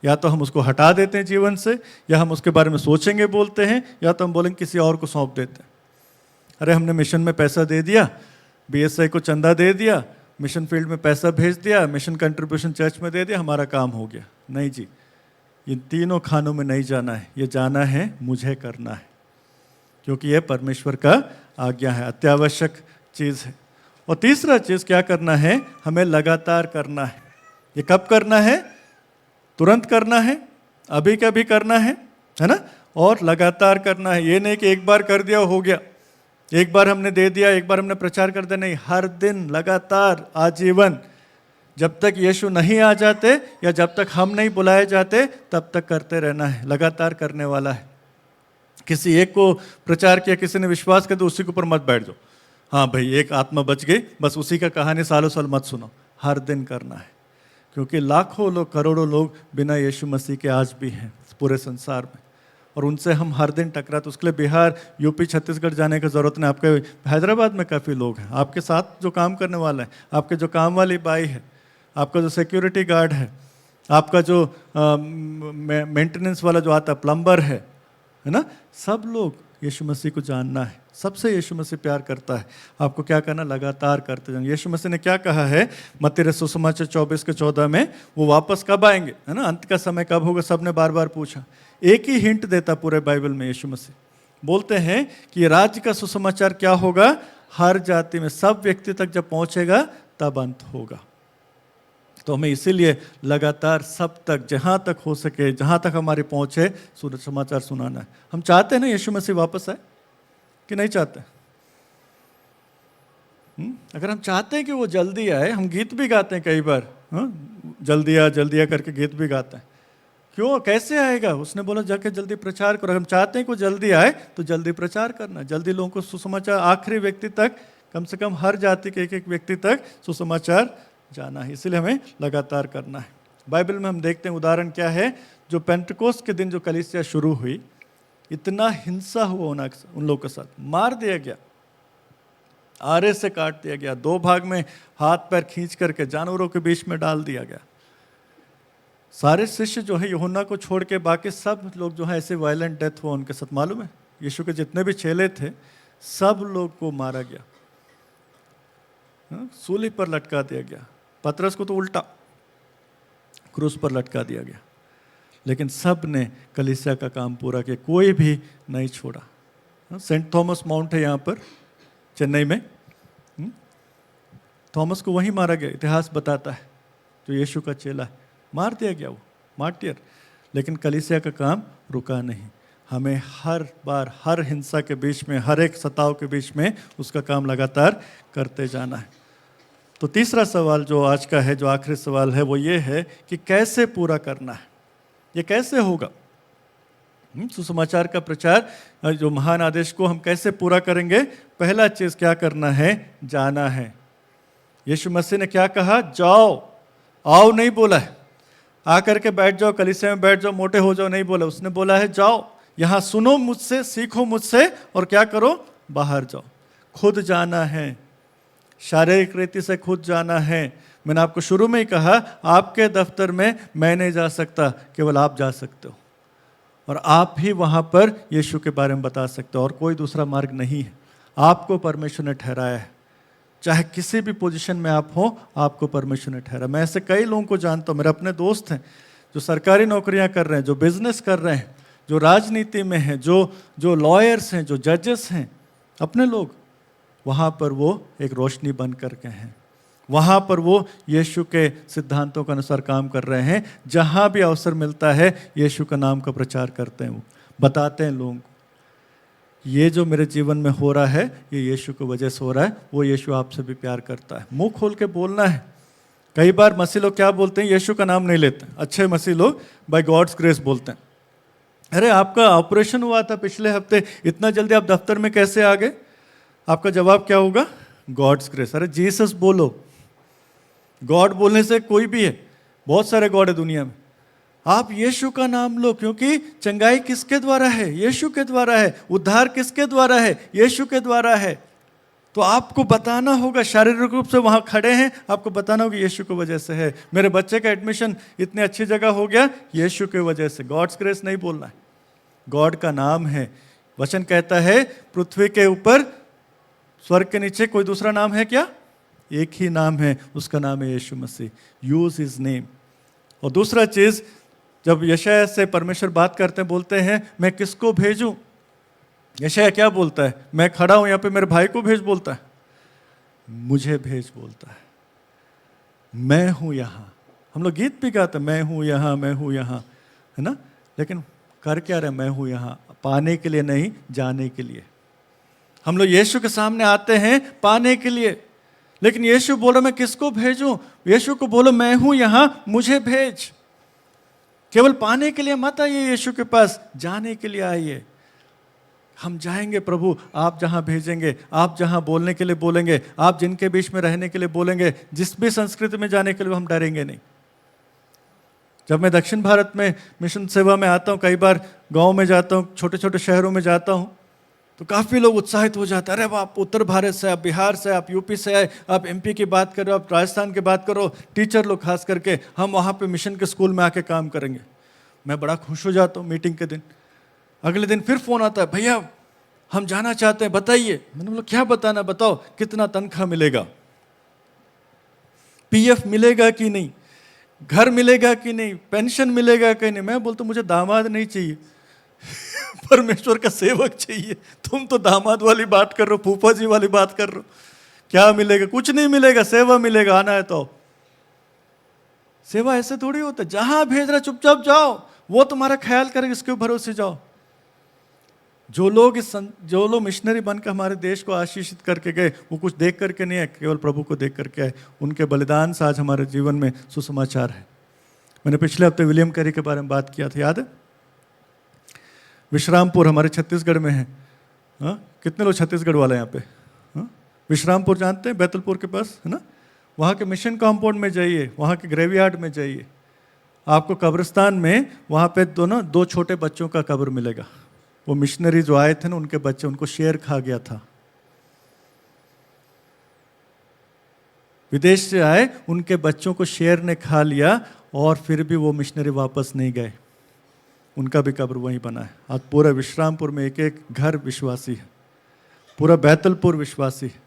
या तो हम उसको हटा देते हैं जीवन से, या हम उसके बारे में सोचेंगे बोलते हैं, या तो हम बोलेंगे किसी और को सौंप देते हैं। अरे हमने मिशन में पैसा दे दिया, बीएसआई को चंदा दे दिया, मिशन फील्ड में पैसा भेज दिया, मिशन कंट्रीब्यूशन चर्च में दे दिया, हमारा काम हो गया। नहीं जी, इन तीनों खानों में नहीं जाना है, ये जाना है मुझे करना है, क्योंकि यह परमेश्वर का आज्ञा है, अत्यावश्यक चीज़ है। और तीसरा चीज़ क्या करना है, हमें लगातार करना है। ये कब करना है, तुरंत करना है, अभी का भी करना है ना, और लगातार करना है। ये नहीं कि एक बार कर दिया हो गया, एक बार हमने दे दिया, एक बार हमने प्रचार कर दिया, नहीं, हर दिन लगातार, आजीवन, जब तक यीशु नहीं आ जाते या जब तक हम नहीं बुलाए जाते तब तक करते रहना है। लगातार करने वाला है। किसी एक को प्रचार किया, किसी ने विश्वास कर दिया, उसी के ऊपर मत बैठ जाओ, हाँ भाई एक आत्मा बच गई, बस उसी का कहानी सालों साल मत सुनो। हर दिन करना है, क्योंकि लाखों लोग, करोड़ों लोग बिना यीशु मसीह के आज भी हैं पूरे संसार में, और उनसे हम हर दिन टकराते। उसके लिए बिहार, यूपी, छत्तीसगढ़ जाने की ज़रूरत नहीं। आपके हैदराबाद में काफ़ी लोग हैं, आपके साथ जो काम करने वाला है, आपके जो काम वाली बाई है, आपका जो सिक्योरिटी गार्ड है, आपका जो मेंटेनेंस वाला जो आता है, प्लम्बर है ना, सब लोग यीशु मसीह को जानना है। सबसे यीशु मसीह प्यार करता है। आपको क्या करना, लगातार करते जाना। यीशु मसीह ने क्या कहा है मत्ती रचित सुसमाचार 24:14 में, वो वापस कब आएंगे, है ना, अंत का समय कब होगा, सबने बार बार पूछा। एक ही हिंट देता पूरे बाइबल में यीशु मसीह, बोलते हैं कि राज्य का सुसमाचार क्या होगा, हर जाति में, सब व्यक्ति तक जब पहुंचेगा तब अंत होगा। तो हमें इसीलिए लगातार सब तक, जहाँ तक हो सके, जहाँ तक हमारी पहुँच है, समाचार सुनाना है। हम चाहते हैं ना यीशु मसीह वापस आए कि नहीं चाहते? अगर हम चाहते हैं कि वो जल्दी आए, हम गीत भी गाते हैं कई बार, जल्दी आ करके गीत भी गाते हैं। क्यों, कैसे आएगा? उसने बोला जाके जल्दी प्रचार करो। हम चाहते हैं कि वो जल्दी आए तो जल्दी प्रचार करना, जल्दी लोगों को सुसमाचार, आखिरी व्यक्ति तक, कम से कम हर जाति के एक एक व्यक्ति तक सुसमाचार जाना है, इसलिए हमें लगातार करना है। बाइबल में हम देखते हैं उदाहरण क्या है, जो पेंटकोस्त के दिन जो कलीसिया शुरू हुई, इतना हिंसा हुआ उन लोगों के साथ, मार दिया गया, आरे से काट दिया गया, 2 भाग में हाथ पैर खींच करके जानवरों के बीच में डाल दिया गया। सारे शिष्य जो है यूहन्ना को छोड़ के बाकी सब लोग जो है ऐसे वायलेंट डेथ हुआ उनके साथ। मालूम है, यीशु के जितने भी चेले थे सब लोग को मारा गया, सूली पर लटका दिया गया। पतरस को तो उल्टा क्रूस पर लटका दिया गया, लेकिन सब ने कलीसिया का काम पूरा किया, कोई भी नहीं छोड़ा। सेंट थॉमस माउंट है यहाँ पर चेन्नई में, थॉमस को वहीं मारा गया, इतिहास बताता है, जो यीशु का चेला है, मार दिया गया वो मार्टियर। लेकिन कलीसिया का काम रुका नहीं, हमें हर बार हर हिंसा के बीच में, हर एक सताव के बीच में उसका काम लगातार करते जाना है। तो तीसरा सवाल जो आज का है, जो आखिरी सवाल है, वो ये है कि कैसे पूरा करना है, ये कैसे होगा। सुसमाचार का प्रचार, जो महान आदेश को हम कैसे पूरा करेंगे। पहला चीज क्या करना है, जाना है। यीशु मसीह ने क्या कहा, जाओ, आओ नहीं बोला है, आकर के बैठ जाओ, कलीसिया में बैठ जाओ, मोटे हो जाओ नहीं बोला, उसने बोला है जाओ, यहाँ सुनो मुझसे, सीखो मुझसे, और क्या करो, बाहर जाओ। खुद जाना है, शारीरिक रीति से खुद जाना है। मैंने आपको शुरू में ही कहा, आपके दफ्तर में मैं नहीं जा सकता, केवल आप जा सकते हो, और आप ही वहाँ पर यीशु के बारे में बता सकते हो, और कोई दूसरा मार्ग नहीं है। आपको परमेश्वर ने ठहराया है, चाहे किसी भी पोजीशन में आप हो, आपको परमेश्वर ने ठहराया। मैं ऐसे कई लोगों को जानता हूँ, मेरे अपने दोस्त हैं जो सरकारी नौकरियाँ कर रहे हैं, जो बिजनेस कर रहे हैं, जो राजनीति में हैं, जो लॉयर्स हैं, जो जजेस हैं, अपने लोग, वहाँ पर वो एक रोशनी बन करके हैं, वहाँ पर वो यीशु के सिद्धांतों के अनुसार काम कर रहे हैं। जहाँ भी अवसर मिलता है यीशु का नाम का प्रचार करते हैं, वो बताते हैं लोगों को, ये जो मेरे जीवन में हो रहा है ये यीशु की वजह से हो रहा है, वो यीशु आपसे भी प्यार करता है। मुंह खोल के बोलना है। कई बार मसीह लोग क्या बोलते हैं, यीशु का नाम नहीं लेते। अच्छे मसीह लोग बाय गॉड्स ग्रेस बोलते हैं। अरे आपका ऑपरेशन हुआ था पिछले हफ्ते, इतना जल्दी आप दफ्तर में कैसे आ गए? आपका जवाब क्या होगा, गॉड्स ग्रेस। अरे जीसस बोलो। गॉड बोलने से कोई भी है, बहुत सारे गॉड है दुनिया में, आप यीशु का नाम लो, क्योंकि चंगाई किसके द्वारा है, यीशु के द्वारा है। उद्धार किसके द्वारा है, यीशु के द्वारा है। तो आपको बताना होगा, शारीरिक रूप से वहां खड़े हैं, आपको बताना होगा यीशु की वजह से है। मेरे बच्चे का एडमिशन इतनी अच्छी जगह हो गया, यीशु की वजह से। गॉड्स ग्रेस नहीं बोलना है, गॉड का नाम है। वचन कहता है पृथ्वी के ऊपर, स्वर्ग के नीचे कोई दूसरा नाम है क्या? एक ही नाम है, उसका नाम है Yeshu Masih. Use his name. और दूसरा चीज, जब यशायाह से परमेश्वर बात करते हैं, बोलते हैं मैं किसको भेजूं? यशायाह क्या बोलता है, मैं खड़ा हूं यहाँ पे, मेरे भाई को भेज बोलता है, मुझे भेज बोलता है। मैं हूं यहां। हम लोग गीत भी गाते, मैं हूं यहां, मैं हूं यहां, है ना? लेकिन कर क्या रहे, मैं हूं यहां पाने के लिए नहीं, जाने के लिए। हम लोग यीशु के सामने आते हैं पाने के लिए, लेकिन यीशु बोलो मैं किसको भेजूं? यीशु को बोलो मैं हूं यहां, मुझे भेज। केवल पाने के लिए मत आइए यीशु के पास, जाने के लिए आइए। हम जाएंगे प्रभु, आप जहां भेजेंगे, आप जहां बोलने के लिए बोलेंगे, आप जिनके बीच में रहने के लिए बोलेंगे, जिस भी संस्कृति में जाने के लिए हम डरेंगे नहीं। जब मैं दक्षिण भारत में मिशन सेवा में आता हूँ, कई बार गांव में जाता हूँ, छोटे छोटे शहरों में जाता हूँ, तो काफ़ी लोग उत्साहित हो जाते हैं। अरे आप उत्तर भारत से, आप बिहार से, आप यूपी से आए, आप एमपी की बात करो, आप राजस्थान की बात करो, टीचर लोग खास करके, हम वहाँ पे मिशन के स्कूल में आके काम करेंगे। मैं बड़ा खुश हो जाता हूँ मीटिंग के दिन। अगले दिन फिर फ़ोन आता है, भैया हम जाना चाहते हैं, बताइए। मैंने बोला क्या बताना, बताओ कितना तनख्वाह मिलेगा, पीएफ मिलेगा कि नहीं, घर मिलेगा कि नहीं, पेंशन मिलेगा कि नहीं। मैं बोलता हूँ मुझे दामाद नहीं चाहिए, परमेश्वर का सेवक चाहिए। तुम तो दामाद वाली बात कर रहे हो, फूफा जी वाली बात कर रहे हो। क्या मिलेगा? कुछ नहीं मिलेगा, सेवा मिलेगा। आना है तो सेवा ऐसे थोड़ी होता है, जहां भेज रहा चुपचाप जाओ, वो तुम्हारा ख्याल करेगा, इसके भरोसे जाओ। जो लोग मिशनरी बनकर हमारे देश को आशीषित करके गए, वो कुछ देख करके नहीं है, केवल प्रभु को देख करके आए। उनके बलिदान से आज हमारे जीवन में सुसमाचार है। मैंने पिछले हफ्ते विलियम कैरी के बारे में बात किया था, याद है? विश्रामपुर हमारे छत्तीसगढ़ में है। हाँ, कितने लोग छत्तीसगढ़ वाले हैं यहाँ पे? हाँ, विश्रामपुर जानते हैं, बैतलपुर के पास, है ना? वहाँ के मिशन कॉम्पाउंड में जाइए, वहाँ के ग्रेवयार्ड में जाइए, आपको कब्रिस्तान में वहाँ पे दो छोटे बच्चों का कब्र मिलेगा। वो मिशनरी जो आए थे ना, उनके बच्चे, उनको शेर खा गया था। विदेश से आए, उनके बच्चों को शेर ने खा लिया और फिर भी वो मिशनरी वापस नहीं गए। उनका भी कब्र वहीं बना है। आज पूरा विश्रामपुर में एक एक घर विश्वासी है, पूरा बैतलपुर विश्वासी है,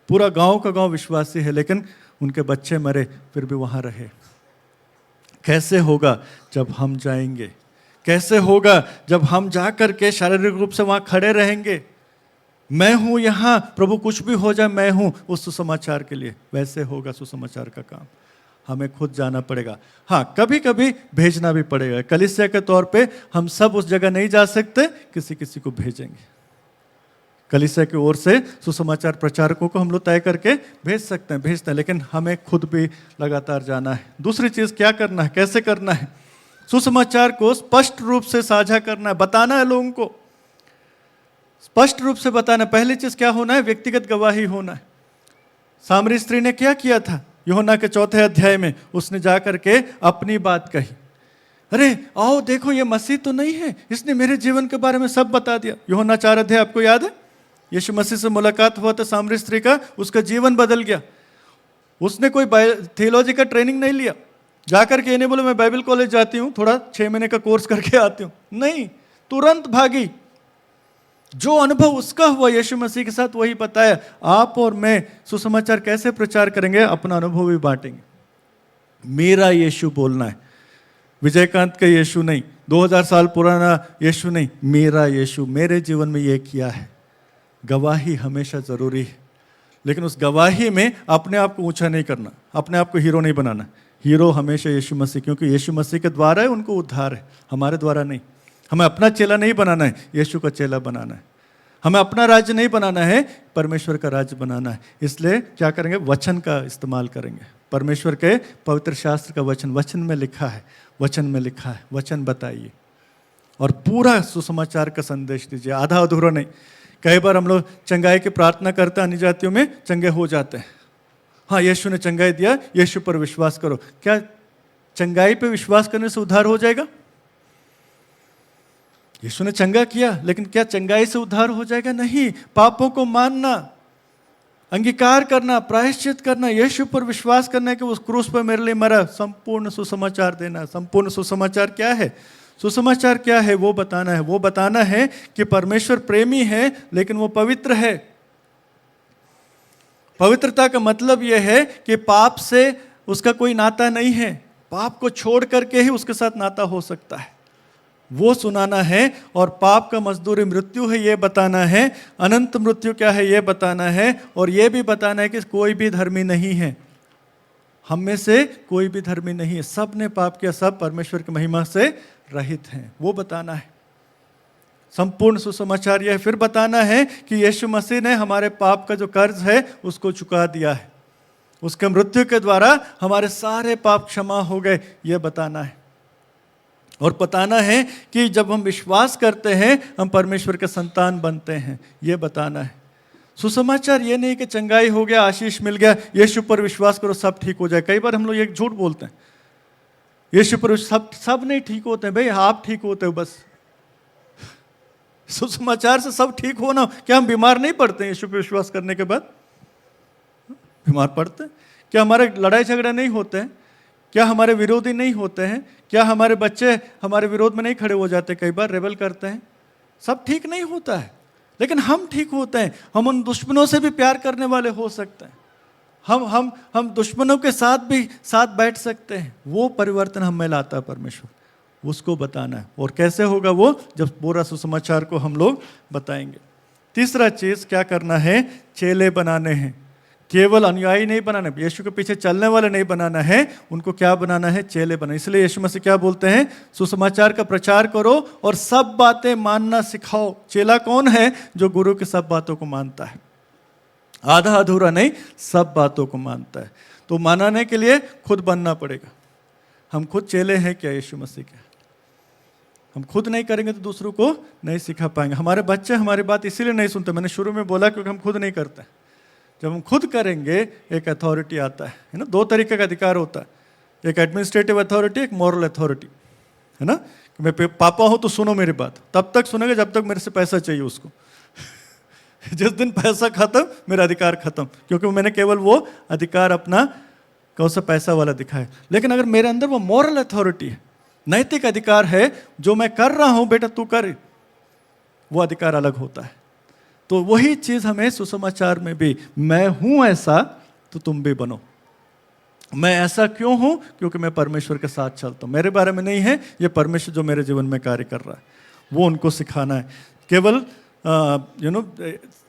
पूरा गांव का गांव विश्वासी है, लेकिन उनके बच्चे मरे फिर भी वहां रहे। कैसे होगा जब हम जाएंगे? कैसे होगा जब हम जाकर के शारीरिक रूप से वहां खड़े रहेंगे? मैं हूं यहां, प्रभु कुछ भी हो जाए मैं हूं उस सुसमाचार के लिए। वैसे होगा सुसमाचार का काम। हमें खुद जाना पड़ेगा। हाँ, कभी कभी भेजना भी पड़ेगा। कलीसिया के तौर पे हम सब उस जगह नहीं जा सकते, किसी किसी को भेजेंगे। कलीसिया की ओर से सुसमाचार प्रचारकों को हम लोग तय करके भेजते हैं, लेकिन हमें खुद भी लगातार जाना है। दूसरी चीज क्या करना है, कैसे करना है? सुसमाचार को स्पष्ट रूप से साझा करना है, बताना है लोगों को, स्पष्ट रूप से बताना। पहली चीज क्या होना है? व्यक्तिगत गवाही होना है। सामरी स्त्री ने क्या किया था? यूहन्ना के 4 अध्याय में उसने जाकर के अपनी बात कही। अरे आओ देखो, ये मसीह तो नहीं है, इसने मेरे जीवन के बारे में सब बता दिया। यूहन्ना 4 अध्याय आपको याद है? यीशु मसीह से मुलाकात हुआ था सामरी स्त्री का, उसका जीवन बदल गया। उसने कोई थियोलॉजी का ट्रेनिंग नहीं लिया, जाकर के ये नहीं बोले मैं बाइबल कॉलेज जाती हूँ, थोड़ा 6 महीने का कोर्स करके आती हूँ। नहीं, तुरंत भागी। जो अनुभव उसका हुआ यीशु मसीह के साथ, वही बताया। आप और मैं सुसमाचार कैसे प्रचार करेंगे? अपना अनुभव भी बांटेंगे। मेरा यीशु बोलना है, विजयकांत का यीशु नहीं, 2000 साल पुराना यीशु नहीं, मेरा यीशु मेरे जीवन में ये किया है। गवाही हमेशा जरूरी है, लेकिन उस गवाही में अपने आप को ऊंचा नहीं करना, अपने आप को हीरो नहीं बनाना। हीरो हमेशा यीशु मसीह, क्योंकि यीशु मसीह के द्वारा है उनको उद्धार है, हमारे द्वारा नहीं। हमें अपना चेला नहीं बनाना है, यीशु का चेला बनाना है। हमें अपना राज्य नहीं बनाना है, परमेश्वर का राज्य बनाना है। इसलिए क्या करेंगे? वचन का इस्तेमाल करेंगे। परमेश्वर के पवित्र शास्त्र का वचन, वचन में लिखा है, वचन में लिखा है, वचन बताइए और पूरा सुसमाचार का संदेश दीजिए, आधा अधूरा नहीं। कई बार हम लोग चंगाई की प्रार्थना करते हैं, अन्य जातियों में चंगे हो जाते हैं। हाँ, यीशु ने चंगाई दिया, यीशु पर विश्वास करो। क्या चंगाई पे विश्वास करने से उद्धार हो जाएगा? यीशु ने चंगा किया, लेकिन क्या चंगाई से उद्धार हो जाएगा? नहीं। पापों को मानना, अंगीकार करना, प्रायश्चित करना, यीशु पर विश्वास करना कि उस क्रूस पर मेरे लिए मरा, संपूर्ण सुसमाचार देना। संपूर्ण सुसमाचार क्या है? सुसमाचार क्या है वो बताना है। वो बताना है कि परमेश्वर प्रेमी है, लेकिन वो पवित्र है। पवित्रता का मतलब यह है कि पाप से उसका कोई नाता नहीं है, पाप को छोड़ करके ही उसके साथ नाता हो सकता है, वो सुनाना है। और पाप का मजदूरी मृत्यु है, ये बताना है। अनंत मृत्यु क्या है, ये बताना है। और ये भी बताना है कि कोई भी धर्मी नहीं है, हम में से कोई भी धर्मी नहीं है, सब ने पाप किया, सब परमेश्वर की महिमा से रहित हैं, वो बताना है। संपूर्ण सुसमाचार यह फिर बताना है कि यीशु मसीह ने हमारे पाप का जो कर्ज है उसको चुका दिया है, उसके मृत्यु के द्वारा हमारे सारे पाप क्षमा हो गए, ये बताना है। और बताना है कि जब हम विश्वास करते हैं हम परमेश्वर के संतान बनते हैं, ये बताना है। सुसमाचार ये नहीं कि चंगाई हो गया, आशीष मिल गया, यीशु पर विश्वास करो सब ठीक हो जाए। कई बार हम लोग एक झूठ बोलते हैं, यीशु पर सब नहीं ठीक होते हैं। भाई आप ठीक होते हो बस, सुसमाचार से सब ठीक होना। क्या हम बीमार नहीं पड़ते हैं यीशु पर विश्वास करने के बाद? बीमार पड़ते हैं। क्या हमारे लड़ाई झगड़ा नहीं होते हैं? क्या हमारे विरोधी नहीं होते हैं? क्या हमारे बच्चे हमारे विरोध में नहीं खड़े हो जाते, कई बार रेबल करते हैं? सब ठीक नहीं होता है, लेकिन हम ठीक होते हैं। हम उन दुश्मनों से भी प्यार करने वाले हो सकते हैं, हम दुश्मनों के साथ भी साथ बैठ सकते हैं। वो परिवर्तन हम में लाता है परमेश्वर, उसको बताना है। और कैसे होगा वो? जब पूरा सुसमाचार को हम लोग बताएंगे। तीसरा चीज क्या करना है? चेले बनाने हैं। केवल अनुयायी नहीं बनाना, यीशु के पीछे चलने वाले नहीं बनाना है, उनको क्या बनाना है? चेले बनाना। इसलिए यीशु मसीह क्या बोलते हैं? सुसमाचार का प्रचार करो और सब बातें मानना सिखाओ। चेला कौन है? जो गुरु की सब बातों को मानता है, आधा अधूरा नहीं, सब बातों को मानता है। तो मानने के लिए खुद बनना पड़ेगा। हम खुद चेले हैं क्या यीशु मसीह के? हम खुद नहीं करेंगे तो दूसरों को नहीं सिखा पाएंगे। हमारे बच्चे हमारी बात इसीलिए नहीं सुनते, मैंने शुरू में बोला, क्योंकि हम खुद नहीं करते। जब हम खुद करेंगे एक अथॉरिटी आता है ना। दो तरीके का अधिकार होता है, एक एडमिनिस्ट्रेटिव अथॉरिटी, एक मॉरल अथॉरिटी, है ना। कि मैं पापा हूं तो सुनो मेरी बात, तब तक सुनेगा जब तक मेरे से पैसा चाहिए उसको। जिस दिन पैसा खत्म मेरा अधिकार खत्म, क्योंकि मैंने केवल वो अधिकार अपना कौन सा पैसा वाला दिखाया। लेकिन अगर मेरे अंदर वो मॉरल अथॉरिटी है, नैतिक अधिकार है, जो मैं कर रहा हूं बेटा तू कर, वो अधिकार अलग होता है। तो वही चीज हमें सुसमाचार में भी, मैं हूं ऐसा तो तुम भी बनो। मैं ऐसा क्यों हूं? क्योंकि मैं परमेश्वर के साथ चलता हूं। मेरे बारे में नहीं है, ये परमेश्वर जो मेरे जीवन में कार्य कर रहा है, वो उनको सिखाना है। केवल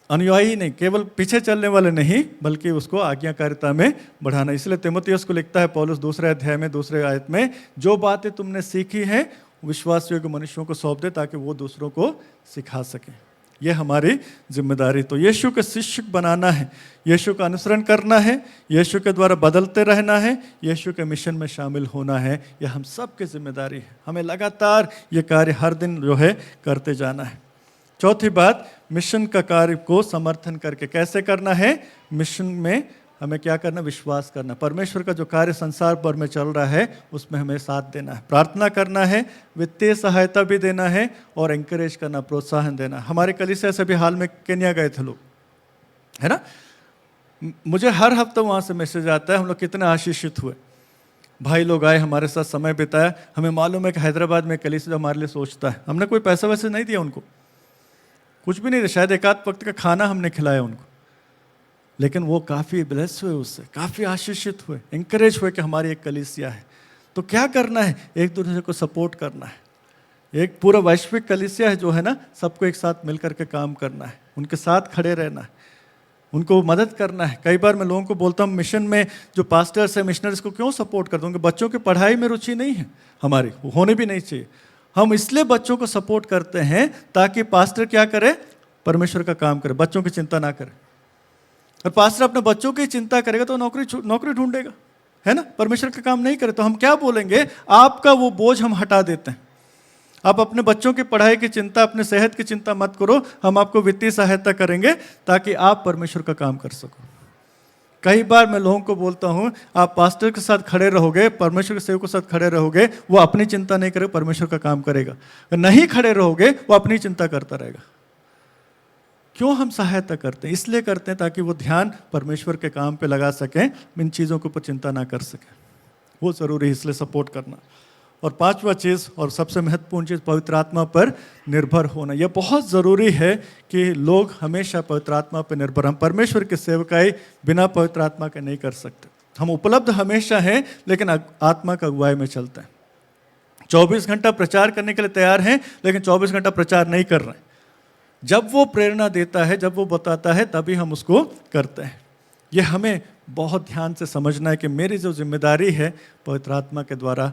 अनुयायी नहीं, केवल पीछे चलने वाले नहीं, बल्कि उसको आज्ञाकारिता में बढ़ाना। इसलिए तीमुथियुस को लिखता है पौलुस दूसरे अध्याय में दूसरे आयत में, जो बातें तुमने सीखी हैं विश्वास योग्य मनुष्यों को सौंप दे ताकि वो दूसरों को सिखा सके। ये हमारी जिम्मेदारी। तो यीशु के शिष्य बनाना है, यीशु का अनुसरण करना है, यीशु के द्वारा बदलते रहना है, यीशु के मिशन में शामिल होना है। ये हम सब की जिम्मेदारी है। हमें लगातार ये कार्य हर दिन जो है करते जाना है। चौथी बात, मिशन का कार्य को समर्थन करके कैसे करना है। मिशन में हमें क्या करना, विश्वास करना। परमेश्वर का जो कार्य संसार भर में चल रहा है उसमें हमें साथ देना है, प्रार्थना करना है, वित्तीय सहायता भी देना है और एंकरेज करना, प्रोत्साहन देना। हमारे कलीसिया से भी हाल में केन्या गए थे लोग, है ना। मुझे हर हफ्ते वहाँ से मैसेज आता है हम लोग कितने आशीषित हुए। भाई लोग आए, हमारे साथ समय बिताया। हमें मालूम है कि हैदराबाद में कलीसिया हमारे लिए सोचता है। हमने कोई पैसा वैसे नहीं दिया उनको, कुछ भी नहीं दिया, शायद एक आध वक्त का खाना हमने खिलाया उनको, लेकिन वो काफ़ी ब्लेस हुए, उससे काफ़ी आशीषित हुए, इंकरेज हुए कि हमारी एक कलीसिया है। तो क्या करना है, एक दूसरे को सपोर्ट करना है। एक पूरा वैश्विक कलीसिया है जो है ना, सबको एक साथ मिलकर के काम करना है, उनके साथ खड़े रहना है, उनको मदद करना है। कई बार मैं लोगों को बोलता हूँ मिशन में जो पास्टर्स है, मिशनरीज को क्यों सपोर्ट करते हैं? उनके बच्चों की पढ़ाई में रुचि नहीं है, हमारी होने भी नहीं चाहिए। हम इसलिए बच्चों को सपोर्ट करते हैं ताकि पास्टर क्या करे, परमेश्वर का काम करे, बच्चों की चिंता ना करे। और पास्टर अपने बच्चों की चिंता करेगा तो नौकरी ढूंढेगा, है ना। परमेश्वर का काम नहीं करे तो हम क्या बोलेंगे, आपका वो बोझ हम हटा देते हैं। आप अपने बच्चों की पढ़ाई की चिंता, अपने सेहत की चिंता मत करो, हम आपको वित्तीय सहायता करेंगे ताकि आप परमेश्वर का काम कर सको। कई बार मैं लोगों को बोलता हूं, आप पास्टर के साथ खड़े रहोगे, परमेश्वर के सेवक के साथ खड़े रहोगे, वो अपनी चिंता नहीं करेगा, परमेश्वर का काम करेगा। नहीं खड़े रहोगे, वो अपनी चिंता करता रहेगा। क्यों हम सहायता करते हैं? इसलिए करते हैं ताकि वो ध्यान परमेश्वर के काम पे लगा सकें, इन चीज़ों के ऊपर चिंता ना कर सकें। वो ज़रूरी है, इसलिए सपोर्ट करना। और पांचवा चीज़ और सबसे महत्वपूर्ण चीज़, पवित्र आत्मा पर निर्भर होना। यह बहुत ज़रूरी है कि लोग हमेशा पवित्र आत्मा पर निर्भर। हम परमेश्वर की सेवकाई बिना पवित्र आत्मा के नहीं कर सकते। हम उपलब्ध हमेशा हैं, लेकिन आत्मा का अगुवाई में चलते हैं। 24 घंटा प्रचार करने के लिए तैयार हैं, लेकिन 24 घंटा प्रचार नहीं कर रहे हैं। जब वो प्रेरणा देता है, जब वो बताता है, तभी हम उसको करते हैं। ये हमें बहुत ध्यान से समझना है कि मेरी जो जिम्मेदारी है पवित्र आत्मा के द्वारा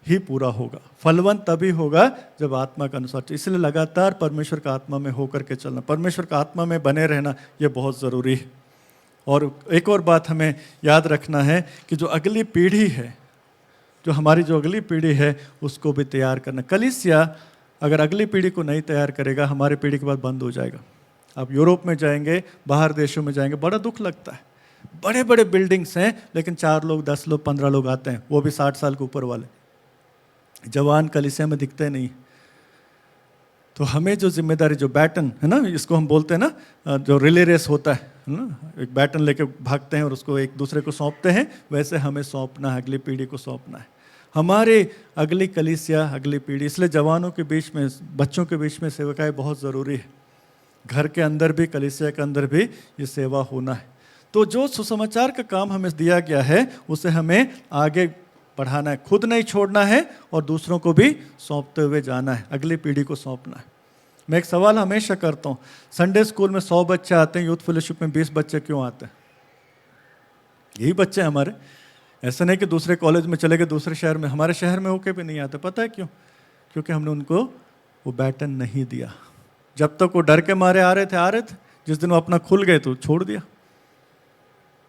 ही पूरा होगा। फलवंत तभी होगा जब आत्मा का अनुसार। इसलिए लगातार परमेश्वर का आत्मा में होकर के चलना, परमेश्वर का आत्मा में बने रहना, ये बहुत ज़रूरी है। और एक और बात हमें याद रखना है कि जो अगली पीढ़ी है, जो हमारी जो अगली पीढ़ी है, उसको भी तैयार करना। कलीसिया अगर अगली पीढ़ी को नहीं तैयार करेगा, हमारी पीढ़ी के बाद बंद हो जाएगा। आप यूरोप में जाएंगे, बाहर देशों में जाएंगे, बड़ा दुख लगता है। बड़े बड़े बिल्डिंग्स हैं, लेकिन 4 लोग, 10 लोग, 15 लोग आते हैं, वो भी 60 साल के ऊपर वाले। जवान कलीसिया में दिखते नहीं। तो हमें जो जिम्मेदारी, जो बैटन है ना, इसको हम बोलते हैं ना, जो रिले रेस होता है ना, एक बैटन लेके भागते हैं और उसको एक दूसरे को सौंपते हैं, वैसे हमें सौंपना है, अगली पीढ़ी को सौंपना है। हमारे अगली कलीसिया, अगली पीढ़ी, इसलिए जवानों के बीच में, बच्चों के बीच में सेवकाई बहुत ज़रूरी है। घर के अंदर भी, कलीसिया के अंदर भी ये सेवा होना है। तो जो सुसमाचार का काम हमें दिया गया है, उसे हमें आगे बढ़ाना है, खुद नहीं छोड़ना है और दूसरों को भी सौंपते हुए जाना है, अगली पीढ़ी को सौंपना है। मैं एक सवाल हमेशा करता हूँ, संडे स्कूल में 100 बच्चे आते हैं, यूथ फेलोशिप में 20 बच्चे क्यों आते हैं? यही बच्चे हैं हमारे। ऐसा नहीं कि दूसरे कॉलेज में चले गए, दूसरे शहर में, हमारे शहर में होके भी नहीं आते। पता है क्यों? क्योंकि हमने उनको वो बैटन नहीं दिया। जब तक वो डर के मारे आ रहे थे, जिस दिन वो अपना खुल गए तो छोड़ दिया।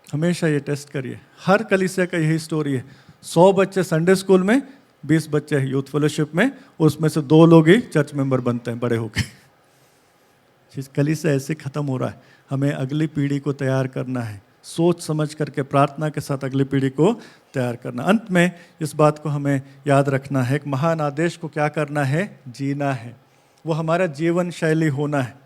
हमेशा ये टेस्ट करिए, हर कलीसिया का यही स्टोरी है। 100 बच्चे संडे स्कूल में, 20 बच्चे यूथ फेलोशिप में, उसमें से 2 लोग ही चर्च मेंबर बनते हैं बड़े होके। कलीसिया ऐसे ख़त्म हो रहा है। हमें अगली पीढ़ी को तैयार करना है, सोच समझ करके प्रार्थना के साथ अगली पीढ़ी को तैयार करना। अंत में इस बात को हमें याद रखना है, एक महान आदेश को क्या करना है? जीना है। वो हमारा जीवन शैली होना है।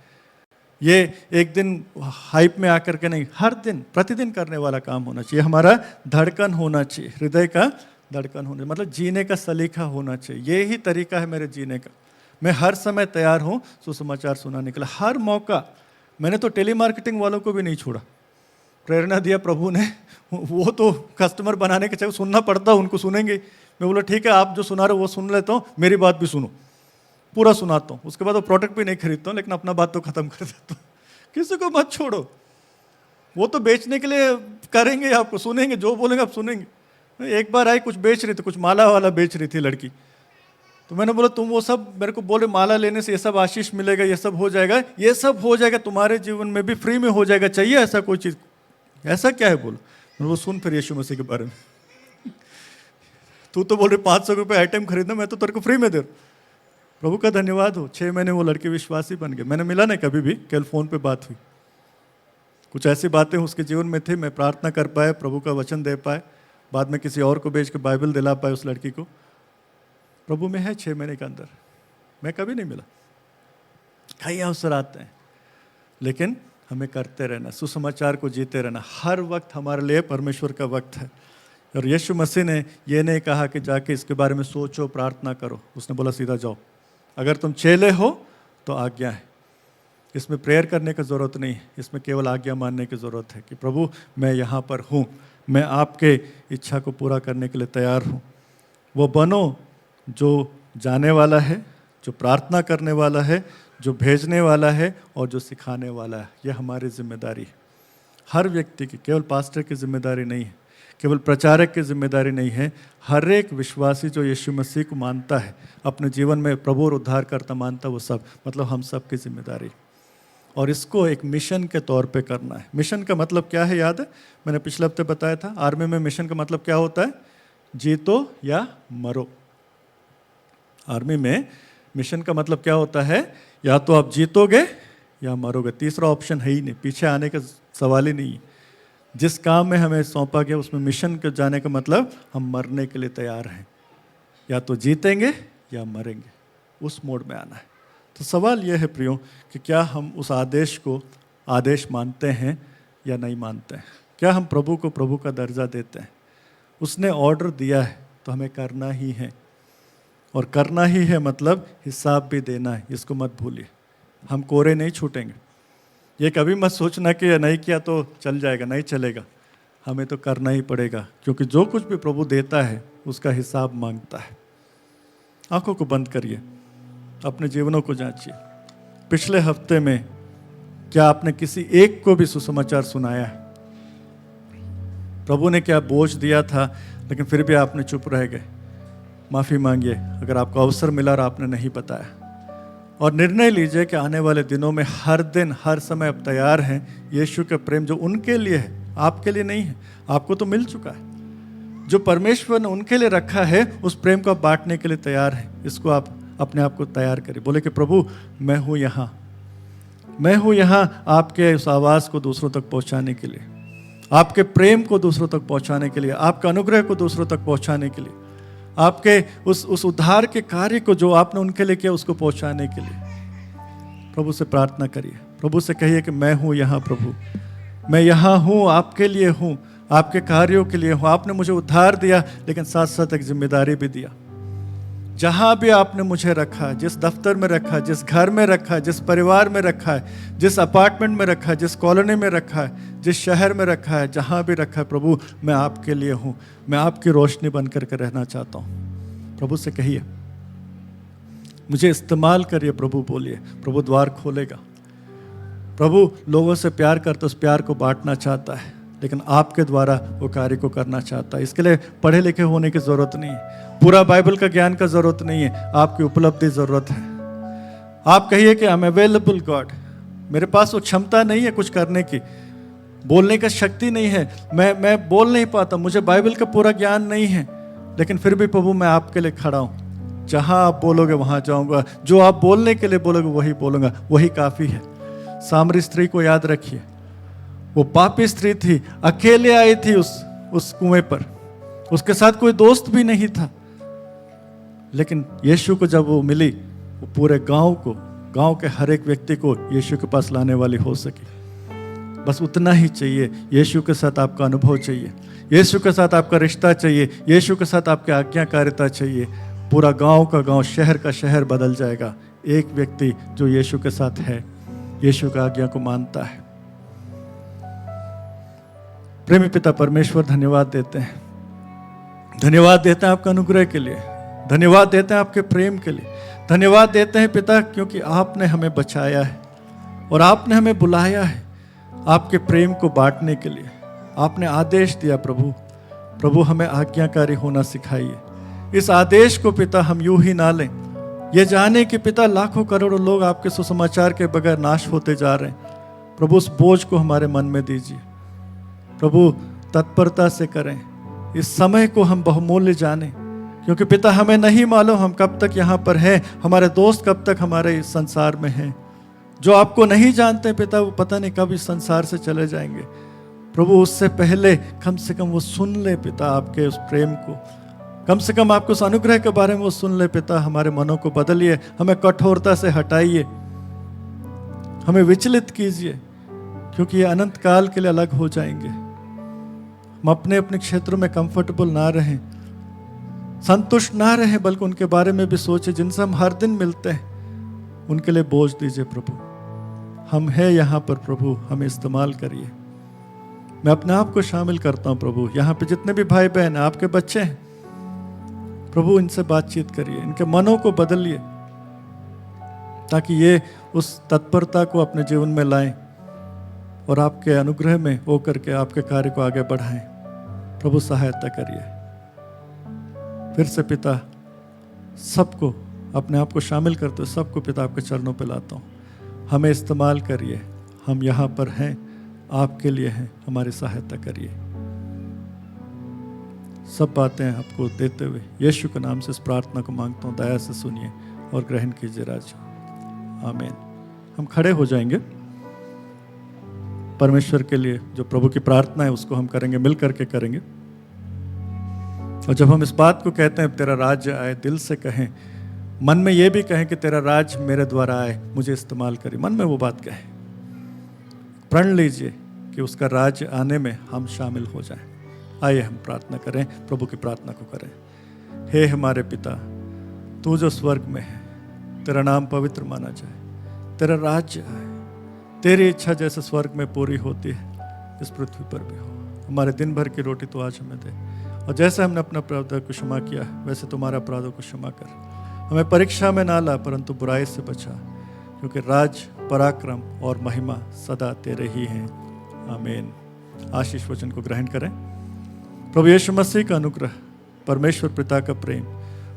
ये एक दिन हाइप में आकर के नहीं, हर दिन प्रतिदिन करने वाला काम होना चाहिए। हमारा धड़कन होना चाहिए, हृदय का धड़कन होना, मतलब जीने का सलीका होना चाहिए। ये ही तरीका है मेरे जीने का। मैं हर समय तैयार हूँ सुसमाचार सुनाने के लिए, हर मौका। मैंने तो टेलीमार्केटिंग वालों को भी नहीं छोड़ा। प्रेरणा दिया प्रभु ने, वो तो कस्टमर बनाने के चाहिए, सुनना पड़ता, उनको सुनेंगे। मैं बोला ठीक है, आप जो सुना रहे हो वो सुन लेता हूँ, मेरी बात भी सुनो, पूरा सुनाता हूँ। उसके बाद वो प्रोडक्ट भी नहीं खरीदता हूँ, लेकिन अपना बात तो खत्म कर देता हूँ। किसी को मत छोड़ो, वो तो बेचने के लिए करेंगे, आपको सुनेंगे, जो बोलेंगे आप सुनेंगे। एक बार आई, कुछ बेच रही थी, कुछ माला वाला बेच रही थी लड़की, तो मैंने बोला तुम वो सब मेरे को बोले माला लेने से ये सब आशीष मिलेगा, ये सब हो जाएगा, ये सब हो जाएगा तुम्हारे जीवन में भी, फ्री में हो जाएगा, चाहिए ऐसा कोई चीज़? ऐसा क्या है बोलो। वो सुन फिर यीशु मसीह के बारे में। तू तो बोल रही 500 रुपये आइटम खरीदना, मैं तो तेरे को फ्री में दे रहा हूँ। प्रभु का धन्यवाद हो, 6 महीने वो लड़के विश्वासी बन गए। मैंने मिला नहीं कभी भी, केवल फ़ोन पे बात हुई। कुछ ऐसी बातें उसके जीवन में थी, मैं प्रार्थना कर पाए, प्रभु का वचन दे पाए, बाद में किसी और को भेज के बाइबल दिला पाए उस लड़की को। प्रभु में है 6 महीने के अंदर, मैं कभी नहीं मिला। कई अवसर आते हैं, लेकिन हमें करते रहना, सुसमाचार को जीते रहना। हर वक्त हमारे लिए परमेश्वर का वक्त है। और यीशु मसीह ने ये नहीं कहा कि जाके इसके बारे में सोचो, प्रार्थना करो। उसने बोला सीधा जाओ। अगर तुम चेले हो तो आज्ञा है। इसमें प्रेयर करने की ज़रूरत नहीं है, इसमें केवल आज्ञा मानने की ज़रूरत है कि प्रभु मैं यहाँ पर हूँ, मैं आपके इच्छा को पूरा करने के लिए तैयार हूँ। वो बनो जो जाने वाला है, जो प्रार्थना करने वाला है, जो भेजने वाला है और जो सिखाने वाला है। यह हमारी जिम्मेदारी है, हर व्यक्ति की, केवल पास्टर की जिम्मेदारी नहीं है, केवल प्रचारक की जिम्मेदारी नहीं है। हर एक विश्वासी जो यीशु मसीह को मानता है, अपने जीवन में प्रभु और उद्धारकर्ता मानता, वो सब, मतलब हम सब की जिम्मेदारी। और इसको एक मिशन के तौर पे करना है। मिशन का मतलब क्या है याद है? मैंने पिछले हफ्ते बताया था, आर्मी में मिशन का मतलब क्या होता है? जीतो या मरो। आर्मी में मिशन का मतलब क्या होता है? या तो आप जीतोगे या मरोगे, तीसरा ऑप्शन है ही नहीं, पीछे आने का सवाल ही नहीं है। जिस काम में हमें सौंपा गया उसमें मिशन के जाने का मतलब हम मरने के लिए तैयार हैं, या तो जीतेंगे या मरेंगे, उस मोड में आना है। तो सवाल यह है प्रियो कि क्या हम उस आदेश को आदेश मानते हैं या नहीं मानते हैं? क्या हम प्रभु को प्रभु का दर्जा देते हैं? उसने ऑर्डर दिया है तो हमें करना ही है, और करना ही है मतलब हिसाब भी देना है, इसको मत भूलिए। हम कोरे नहीं छूटेंगे। ये कभी मत सोचना कि नहीं किया तो चल जाएगा, नहीं चलेगा। हमें तो करना ही पड़ेगा, क्योंकि जो कुछ भी प्रभु देता है उसका हिसाब मांगता है। आंखों को बंद करिए, अपने जीवनों को जांचिए। पिछले हफ्ते में क्या आपने किसी एक को भी सुसमाचार सुनाया है? प्रभु ने क्या बोझ दिया था लेकिन फिर भी आपने चुप रह गए? माफ़ी मांगिए अगर आपको अवसर मिला और आपने नहीं बताया, और निर्णय लीजिए कि आने वाले दिनों में हर दिन हर समय आप तैयार हैं। यीशु का प्रेम जो उनके लिए है, आपके लिए नहीं है, आपको तो मिल चुका है। जो परमेश्वर ने उनके लिए रखा है उस प्रेम को आप बांटने के लिए तैयार हैं। इसको आप अपने आप को तैयार करिए। बोले कि प्रभु मैं हूँ यहाँ, मैं हूँ यहाँ आपके उस आवाज़ को दूसरों तक पहुँचाने के लिए, आपके प्रेम को दूसरों तक पहुँचाने के लिए, आपके अनुग्रह को दूसरों तक पहुँचाने के लिए, आपके उस उद्धार के कार्य को जो आपने उनके लिए किया उसको पहुंचाने के लिए। प्रभु से प्रार्थना करिए, प्रभु से कहिए कि मैं हूं यहाँ प्रभु, मैं यहाँ हूँ, आपके लिए हूँ, आपके कार्यों के लिए हूँ। आपने मुझे उद्धार दिया लेकिन साथ साथ एक जिम्मेदारी भी दिया। जहाँ भी आपने मुझे रखा है, जिस दफ्तर में रखा है, जिस घर में रखा है, जिस परिवार में रखा है, जिस अपार्टमेंट में रखा है, जिस कॉलोनी में रखा है, जिस शहर में रखा है, जहाँ भी रखा है, प्रभु मैं आपके लिए हूँ, मैं आपकी रोशनी बन करके रहना चाहता हूँ। प्रभु से कहिए मुझे इस्तेमाल करिए। प्रभु बोलिए, प्रभु द्वार खोलेगा। प्रभु लोगों से प्यार करता, उस प्यार को बांटना चाहता है, लेकिन आपके द्वारा वो कार्य को करना चाहता है। इसके लिए पढ़े लिखे होने की ज़रूरत नहीं है, पूरा बाइबल का ज्ञान का ज़रूरत नहीं है, आपकी उपलब्धि ज़रूरत है। आप कहिए कि आई एम अवेलेबल गॉड, मेरे पास वो क्षमता नहीं है कुछ करने की, बोलने का शक्ति नहीं है, मैं बोल नहीं पाता, मुझे बाइबल का पूरा ज्ञान नहीं है, लेकिन फिर भी प्रभु मैं आपके लिए खड़ा हूँ। जहाँ आप बोलोगे वहाँ जाऊँगा, जो आप बोलने के लिए बोलोगे वही बोलूँगा, वही काफ़ी है। सामरी स्त्री को याद रखिए, वो पापी स्त्री थी, अकेले आई थी उस कुएं पर, उसके साथ कोई दोस्त भी नहीं था, लेकिन यीशु को जब वो मिली, वो पूरे गांव के हर एक व्यक्ति को यीशु के पास लाने वाली हो सकी। बस उतना ही चाहिए। यीशु के साथ आपका अनुभव चाहिए, यीशु के साथ आपका रिश्ता चाहिए, यीशु के साथ आपकी आज्ञाकारिता चाहिए। पूरा गांव का गांव, शहर का शहर बदल जाएगा। एक व्यक्ति जो यीशु के साथ है, यीशु की आज्ञा को मानता है। प्रेमी पिता परमेश्वर, धन्यवाद देते हैं, धन्यवाद देते हैं आपका अनुग्रह के लिए, धन्यवाद देते हैं आपके प्रेम के लिए, धन्यवाद देते हैं पिता, क्योंकि आपने हमें बचाया है और आपने हमें बुलाया है आपके प्रेम को बांटने के लिए। आपने आदेश दिया प्रभु हमें आज्ञाकारी होना सिखाइए। इस आदेश को पिता हम यूं ही ना लें, ये जाने कि पिता लाखों करोड़ों लोग आपके सुसमाचार के बगैर नाश होते जा रहे हैं। प्रभु उस बोझ को हमारे मन में दीजिए। प्रभु तत्परता से करें, इस समय को हम बहुमूल्य जानें, क्योंकि पिता हमें नहीं मालूम हम कब तक यहाँ पर हैं, हमारे दोस्त कब तक हमारे इस संसार में हैं। जो आपको नहीं जानते पिता, वो पता नहीं कब इस संसार से चले जाएंगे। प्रभु उससे पहले कम से कम वो सुन ले पिता आपके उस प्रेम को, कम से कम आपके उस अनुग्रह के बारे में वो सुन ले पिता। हमारे मनों को बदलिए, हमें कठोरता से हटाइए, हमें विचलित कीजिए, क्योंकि ये अनंत काल के लिए अलग हो जाएंगे। हम अपने अपने क्षेत्रों में कंफर्टेबल ना रहें, संतुष्ट ना रहें, बल्कि उनके बारे में भी सोचें जिनसे हम हर दिन मिलते हैं। उनके लिए बोझ दीजिए प्रभु। हम हैं यहाँ पर प्रभु, हमें इस्तेमाल करिए। मैं अपने आप को शामिल करता हूँ प्रभु। यहाँ पे जितने भी भाई बहन हैं, आपके बच्चे हैं प्रभु, इनसे बातचीत करिए, इनके मनों को बदलिए, ताकि ये उस तत्परता को अपने जीवन में लाएं और आपके अनुग्रह में होकर के आपके कार्य को आगे बढ़ाएं। प्रभु सहायता करिए। फिर से पिता सबको, अपने आप को शामिल करते हुए सबको पिता आपके चरणों पे लाता हूँ। हमें इस्तेमाल करिए, हम यहाँ पर हैं, आपके लिए हैं, हमारी सहायता करिए। सब बातें आपको देते हुए यीशु के नाम से इस प्रार्थना को मांगता हूँ। दया से सुनिए और ग्रहण कीजिए राजा। आमीन। हम खड़े हो जाएंगे। परमेश्वर के लिए जो प्रभु की प्रार्थना है उसको हम करेंगे, मिल करके करेंगे। और जब हम इस बात को कहते हैं तेरा राज्य आए, दिल से कहें, मन में ये भी कहें कि तेरा राज मेरे द्वारा आए, मुझे इस्तेमाल करिए। मन में वो बात कहें, प्रण लीजिए कि उसका राज्य आने में हम शामिल हो जाएं। आइए हम प्रार्थना करें, प्रभु की प्रार्थना को करें। हे हमारे पिता, तू जो स्वर्ग में है, तेरा नाम पवित्र माना जाए, तेरा राज्य आए, तेरी इच्छा जैसे स्वर्ग में पूरी होती है इस पृथ्वी पर भी हो। हमारे दिन भर की रोटी तो आज हमें दे, और जैसे हमने अपना अपराधों को क्षमा किया वैसे तुम्हारे अपराधों को क्षमा कर। हमें परीक्षा में ना ला, परंतु बुराई से बचा, क्योंकि राज, पराक्रम और महिमा सदा तेरे ही हैं। आमीन। आशीष वचन को ग्रहण करें। प्रभु यीशु मसीह का अनुग्रह, परमेश्वर पिता का प्रेम,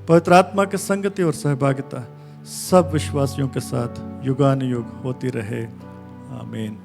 पवित्र आत्मा की संगति और सहभागिता सब विश्वासियों के साथ युगानुयुग होती रहे। आमीन।